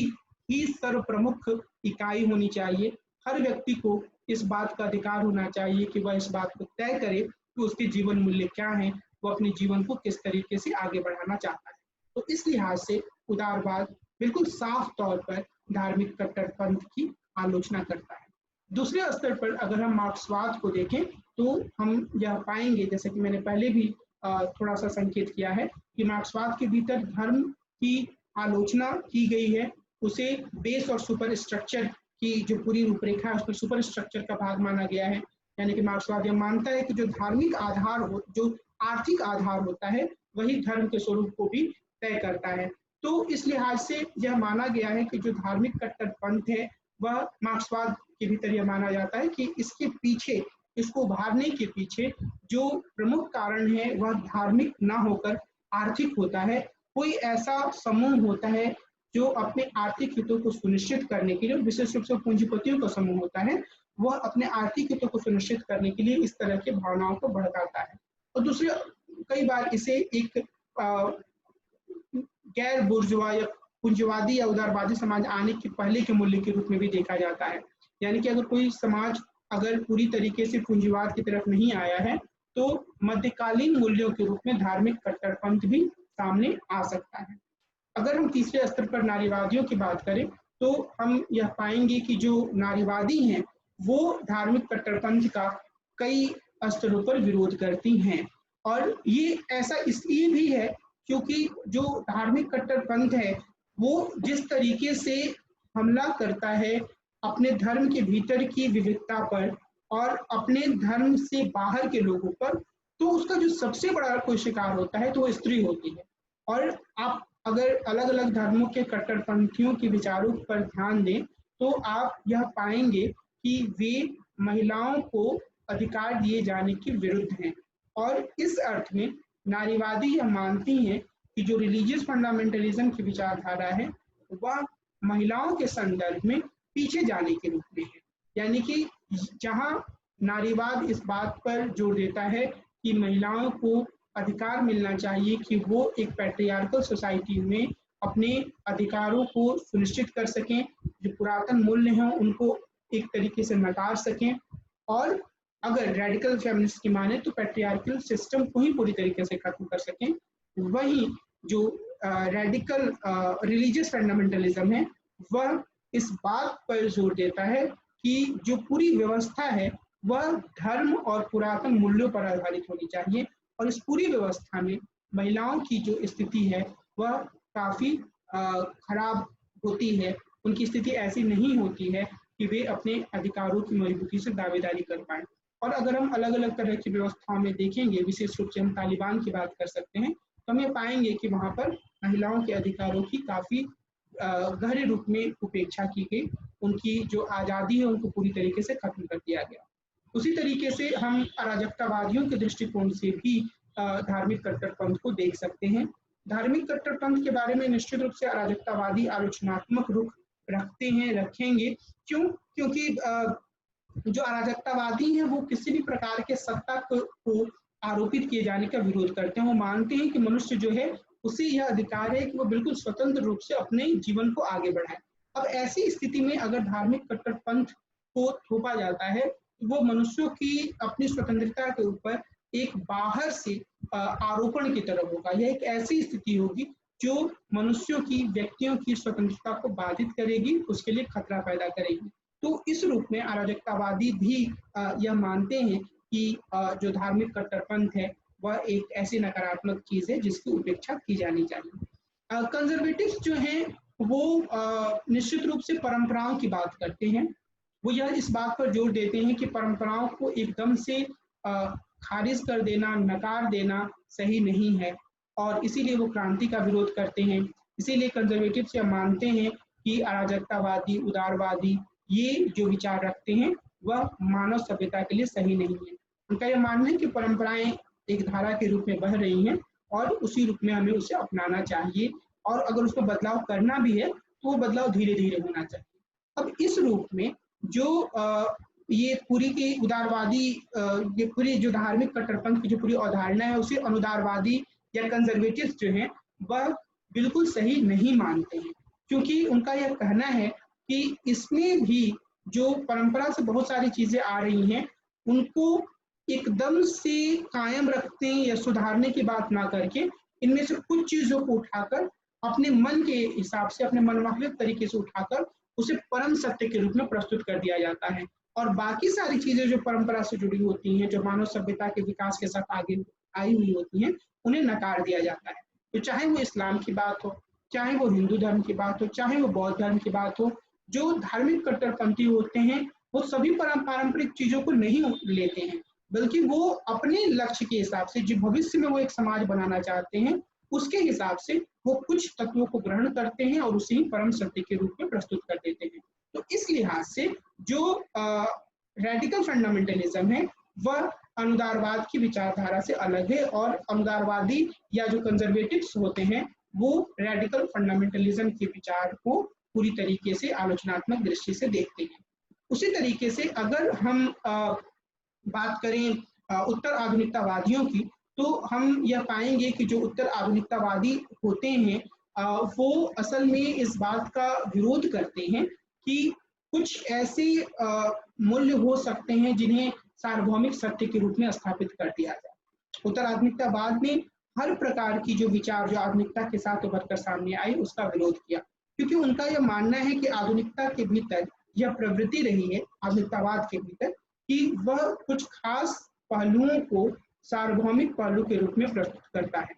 Speaker 1: ही सर्वप्रमुख इकाई होनी चाहिए। हर व्यक्ति को इस बात का अधिकार होना चाहिए कि वह इस बात को तय करे कि उसके जीवन मूल्य क्या हैं, वो अपने जीवन को किस तरीके से आगे बढ़ाना चाहता है। तो इस लिहाज से उदारवाद बिल्कुल साफ तौर पर धार्मिक कट्टरपंथ की आलोचना करता है। दूसरे स्तर पर अगर हम मार्क्सवाद को देखें तो हम यह पाएंगे, जैसे कि मैंने पहले भी थोड़ा सा संकेत किया है, कि मार्क्सवाद के भीतर धर्म की आलोचना की गई है। उसे बेस और सुपर स्ट्रक्चर की जो पूरी रूपरेखा है उसमें सुपर स्ट्रक्चर का भाग माना गया है। यानी कि मार्क्सवाद यह मानता है कि जो धार्मिक आधार हो, जो आर्थिक आधार होता है, वही धर्म के स्वरूप को भी तय करता है। तो इस लिहाज से यह माना गया है कि जो धार्मिक कट्टरपंथ है वह मार्क्सवाद के भीतर यह माना जाता है कि इसके पीछे, इसको उभारने के पीछे जो प्रमुख कारण है वह धार्मिक ना होकर आर्थिक होता है। कोई ऐसा समूह होता है जो अपने आर्थिक हितों को सुनिश्चित करने के लिए, विशेष रूप से पूंजीपतियों का समूह होता है, वह अपने आर्थिक हितों को सुनिश्चित करने के लिए इस तरह की भावनाओं को भड़काता है। और दूसरे, कई बार इसे एक गैर बुर्जुआ या पूंजीवादी या उदारवादी समाज आने के पहले के मूल्य के रूप में भी देखा जाता है। यानी कि अगर कोई समाज अगर पूरी तरीके से पूंजीवाद की तरफ नहीं आया है तो मध्यकालीन मूल्यों के रूप में धार्मिक कट्टरपंथ भी सामने आ सकता है। अगर हम तीसरे स्तर पर नारीवादियों की बात करें तो हम यह पाएंगे कि जो नारीवादी हैं वो धार्मिक कट्टरपंथ का कई स्तरों पर विरोध करती हैं। और ये ऐसा इसलिए भी है क्योंकि जो धार्मिक कट्टरपंथ है वो जिस तरीके से हमला करता है अपने धर्म के भीतर की विविधता पर और अपने धर्म से बाहर के लोगों पर, तो उसका जो सबसे बड़ा कोई शिकार होता है तो वो स्त्री होती है। और आप अगर अलग अलग धर्मों के कट्टरपंथियों के विचारों पर ध्यान दें तो आप यह पाएंगे कि वे महिलाओं को अधिकार दिए जाने के विरुद्ध हैं। और इस अर्थ में नारीवादी यह मानती हैं कि जो रिलीजियस फंडामेंटलिज्म की विचारधारा है वह महिलाओं के संदर्भ में पीछे जाने के रूप में है। यानी कि जहां नारीवाद इस बात पर जोर देता है कि महिलाओं को अधिकार मिलना चाहिए कि वो एक पैट्रियार्कल सोसाइटी में अपने अधिकारों को सुनिश्चित कर सकें, जो पुरातन मूल्य हैं उनको एक तरीके से नकार सकें, और अगर रेडिकल फेमिनिस्ट की माने तो पैट्रियार्कल सिस्टम को ही पूरी तरीके से खत्म कर सकें। वहीं जो रेडिकल रिलीजियस फंडामेंटलिज्म है वह इस बात पर जोर देता है कि जो पूरी व्यवस्था है वह धर्म और पुरातन मूल्यों पर आधारित होनी चाहिए, और इस पूरी व्यवस्था में महिलाओं की जो स्थिति है वह काफ़ी खराब होती है, उनकी स्थिति ऐसी नहीं होती है कि वे अपने अधिकारों की मजबूती से दावेदारी कर पाएँ। और अगर हम अलग-अलग तरह की व्यवस्थाओं में देखेंगे, विशेष रूप से हम तालिबान की बात कर सकते हैं, तो हम ये पाएँगे कि वहाँ पर महिलाओं के अधिकारों की काफ़ी गहरे रूप में उपेक्षा की गई, उनकी जो आज़ादी है उनको पूरी तरीके से खत्म कर दिया गया। उसी तरीके से हम अराजकतावादियों के दृष्टिकोण से भी धार्मिक कट्टरपंथ को देख सकते हैं। धार्मिक कट्टरपंथ के बारे में निश्चित रूप से अराजकतावादी आलोचनात्मक रुख रखते हैं, रखेंगे। क्यों? क्योंकि जो अराजकतावादी हैं वो किसी भी प्रकार के सत्ता को आरोपित किए जाने का विरोध करते हैं। वो मानते हैं कि मनुष्य जो है उसे यह अधिकार है कि वो बिल्कुल स्वतंत्र रूप से अपने जीवन को आगे बढ़ाए। अब ऐसी स्थिति में अगर धार्मिक कट्टरपंथ को थोपा जाता है, तो वो मनुष्यों की अपनी स्वतंत्रता के ऊपर एक बाहर से आरोपण की तरह होगा। यह एक ऐसी स्थिति होगी जो मनुष्यों की, व्यक्तियों की स्वतंत्रता को बाधित करेगी, उसके लिए खतरा पैदा करेगी। तो इस रूप में अराजकतावादी भी यह मानते हैं कि जो धार्मिक कट्टरपंथ है वह एक ऐसी नकारात्मक चीज है जिसकी उपेक्षा की जानी चाहिए। कंजर्वेटिव्स जो हैं वो निश्चित रूप से परंपराओं की बात करते हैं। वो यह इस बात पर जोर देते हैं कि परंपराओं को एकदम से खारिज कर देना, नकार देना सही नहीं है और इसीलिए वो क्रांति का विरोध करते हैं। इसीलिए कंजर्वेटिव्स यह मानते हैं कि अराजकतावादी, उदारवादी ये जो विचार रखते हैं वह मानव सभ्यता के लिए सही नहीं है। उनका यह मानना है कि परंपराएं एक धारा के रूप में बह रही हैं और उसी रूप में हमें उसे अपनाना चाहिए और अगर उसको बदलाव करना भी है तो वो बदलाव धीरे-धीरे होना चाहिए। अब इस रूप में जो ये पूरी की उदारवादी ये पूरी जो धार्मिक कट्टरपंथ की जो पूरी अवधारणा है उसे अनुदारवादी या कंजर्वेटिव्स जो हैं वह बिल्कुल सही नहीं मानते हैं, क्योंकि उनका यह कहना है कि इसमें भी जो परंपरा से बहुत सारी चीजें आ रही हैं उनको एकदम से कायम रखते या सुधारने की बात ना करके इनमें से कुछ चीजों को उठाकर अपने मन के हिसाब से, अपने मनमाफिक तरीके से उठाकर उसे परम सत्य के रूप में प्रस्तुत कर दिया जाता है और बाकी सारी चीजें जो परंपरा से जुड़ी होती हैं, जो मानव सभ्यता के विकास के साथ आगे आई हुई होती हैं, उन्हें नकार दिया जाता है। तो चाहे वो इस्लाम की बात हो, चाहे वो हिंदू धर्म की बात हो, चाहे वो बौद्ध धर्म की बात हो, जो धार्मिक कट्टरपंथी होते हैं वो सभी पारंपरिक चीजों को नहीं लेते हैं, बल्कि वो अपने लक्ष्य के हिसाब से, जो भविष्य में वो एक समाज बनाना चाहते हैं, उसके हिसाब से वो कुछ तत्वों को ग्रहण करते हैं और उसे ही परम सत्य के रूप में प्रस्तुत कर देते हैं। तो इस लिहाज से जो रेडिकल फंडामेंटलिज्म है वह अनुदारवाद की विचारधारा से अलग है और अनुदारवादी या जो कंजर्वेटिव्स होते हैं वो रेडिकल फंडामेंटलिज्म के विचार को पूरी तरीके से आलोचनात्मक दृष्टि से देखते हैं। उसी तरीके से अगर हम बात करें उत्तर आधुनिकतावादियों की, तो हम यह पाएंगे कि जो उत्तर आधुनिकतावादी होते हैं वो असल में इस बात का विरोध करते हैं कि कुछ ऐसे मूल्य हो सकते हैं जिन्हें सार्वभौमिक सत्य के रूप में स्थापित कर दिया जाए। उत्तर आधुनिकतावाद में हर प्रकार की जो विचार जो आधुनिकता के साथ उभर कर सामने आई उसका विरोध किया, क्योंकि उनका यह मानना है कि आधुनिकता के भीतर यह प्रवृत्ति रही है, आधुनिकतावाद के भीतर, कि वह कुछ खास पहलुओं को सार्वभौमिक पहलू के रूप में प्रस्तुत करता है।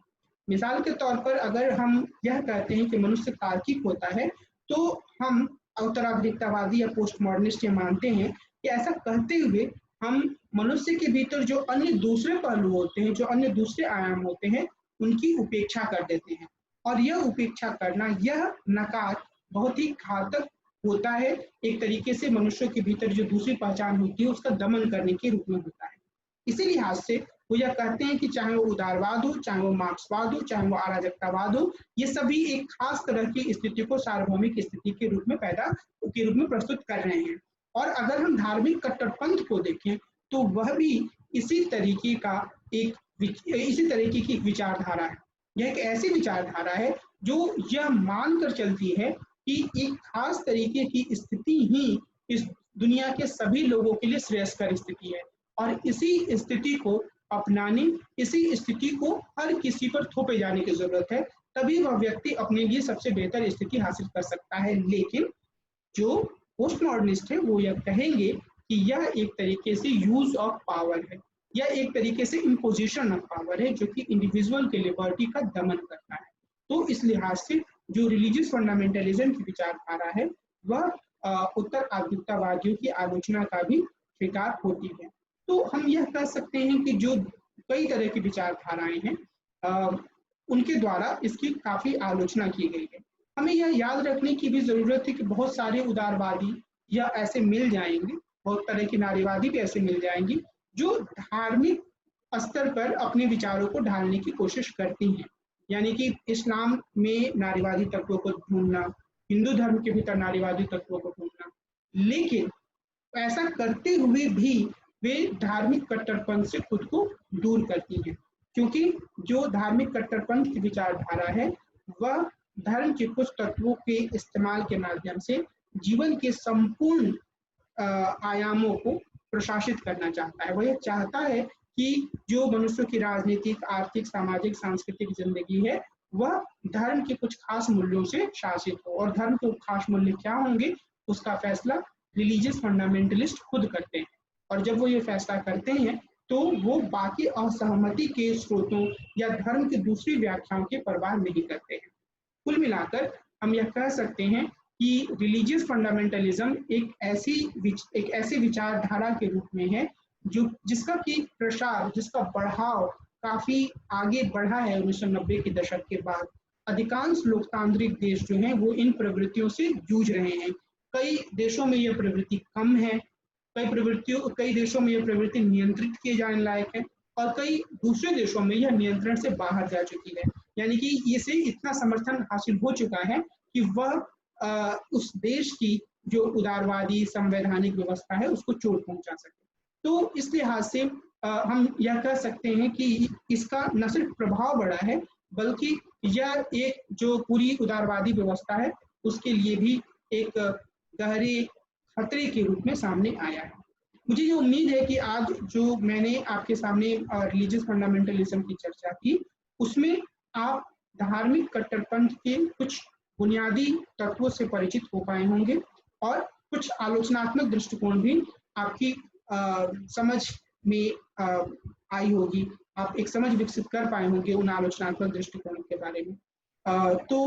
Speaker 1: मिसाल के तौर पर अगर हम यह कहते हैं कि मनुष्य तार्किक होता है, तो हम उत्तराधिकतावादी या पोस्ट मॉडर्निस्ट ये मानते हैं कि ऐसा कहते हुए हम मनुष्य के भीतर जो अन्य दूसरे पहलू होते हैं, जो अन्य दूसरे आयाम होते हैं, उनकी उपेक्षा कर देते हैं और यह उपेक्षा करना, यह नकार बहुत ही घातक होता है। एक तरीके से मनुष्यों के भीतर जो दूसरी पहचान होती है उसका दमन करने के रूप में होता है। इसी लिहाज से वो यह कहते हैं कि चाहे वो उदारवाद हो, चाहे वो मार्क्सवाद हो, चाहे वो अराजकतावाद हो, ये सभी एक खास तरह की स्थिति को सार्वभौमिक स्थिति के रूप में प्रस्तुत कर रहे हैं। और अगर हम धार्मिक कट्टरपंथ को देखें तो वह भी इसी तरीके की विचारधारा है। यह एक ऐसी विचारधारा है जो यह मानकर चलती है कि एक खास तरीके की स्थिति ही इस दुनिया के सभी लोगों के लिए श्रेयस्कर स्थिति है और इसी स्थिति को अपनाने, इसी स्थिति को हर किसी पर थोपे जाने की जरूरत है, तभी वह व्यक्ति अपने लिए सबसे बेहतर स्थिति हासिल कर सकता है। लेकिन जो पोस्ट मॉडर्निस्ट है वो यह कहेंगे कि यह एक तरीके से यूज ऑफ पावर है, यह एक तरीके से इम्पोजिशन ऑफ पावर है जो कि इंडिविजुअल के लिबर्टी का दमन करता है। तो इस लिहाज से जो रिलीजियस फंडामेंटलिज्म की विचारधारा है वह उत्तर आधुनिकतावादियों की आलोचना का भी शिकार होती है। तो हम यह कह सकते हैं कि जो कई तरह की विचारधाराएं हैं उनके द्वारा इसकी काफी आलोचना की गई है। हमें यह याद रखने की भी जरूरत है कि बहुत सारे उदारवादी या ऐसे मिल जाएंगे, बहुत तरह की नारीवादी भी ऐसे मिल जाएंगी जो धार्मिक स्तर पर अपने विचारों को ढालने की कोशिश करती हैं। यानी कि इस्लाम में नारीवादी तत्वों को ढूंढना, हिंदू धर्म के भीतर नारीवादी तत्वों को ढूंढना, लेकिन ऐसा करते हुए भी वे धार्मिक कट्टरपंथ से खुद को दूर करती हैं, क्योंकि जो धार्मिक कट्टरपंथ की विचारधारा है वह धर्म के कुछ तत्वों के इस्तेमाल के माध्यम से जीवन के संपूर्ण आयामों को प्रशासित करना चाहता है। वह यह चाहता है कि जो मनुष्यों की राजनीतिक, आर्थिक, सामाजिक, सांस्कृतिक जिंदगी है वह धर्म के कुछ खास मूल्यों से शासित हो, और धर्म के खास मूल्य क्या होंगे उसका फैसला रिलीजियस फंडामेंटलिस्ट खुद करते हैं। और जब वो ये फैसला करते हैं तो वो बाकी असहमति के स्रोतों या धर्म की दूसरी व्याख्याओं की परवाह नहीं करते हैं। कुल मिलाकर हम यह कह सकते हैं कि रिलीजियस फंडामेंटलिज्म एक ऐसी विचारधारा के रूप में है जो जिसका कि प्रसार, जिसका बढ़ाव काफी आगे बढ़ा है 1990 के दशक के बाद। अधिकांश लोकतांत्रिक देश जो हैं वो इन प्रवृत्तियों से जूझ रहे हैं। कई देशों में यह प्रवृत्ति कम है, कई देशों में यह प्रवृत्ति नियंत्रित किए जाने लायक है, और कई दूसरे देशों में यह नियंत्रण से बाहर जा चुकी है। यानी कि इसे इतना समर्थन हासिल हो चुका है कि वह उस देश की जो उदारवादी संवैधानिक व्यवस्था है उसको चोट पहुंचा सके। तो इस लिहाज से हम यह कह सकते हैं कि इसका न सिर्फ प्रभाव बढ़ा है बल्कि यह एक जो पूरी उदारवादी व्यवस्था है उसके लिए भी एक गहरे खतरे के रूप में सामने आया है। मुझे ये उम्मीद है कि आज जो मैंने आपके सामने रिलीजियस फंडामेंटलिज्म की चर्चा की उसमें आप धार्मिक कट्टरपंथ के कुछ बुनियादी तत्वों से परिचित हो पाए होंगे और कुछ आलोचनात्मक दृष्टिकोण भी आपकी समझ में आई होगी। आप एक समझ विकसित कर पाए होंगे उन आलोचनात्मक दृष्टिकोणों के बारे में। तो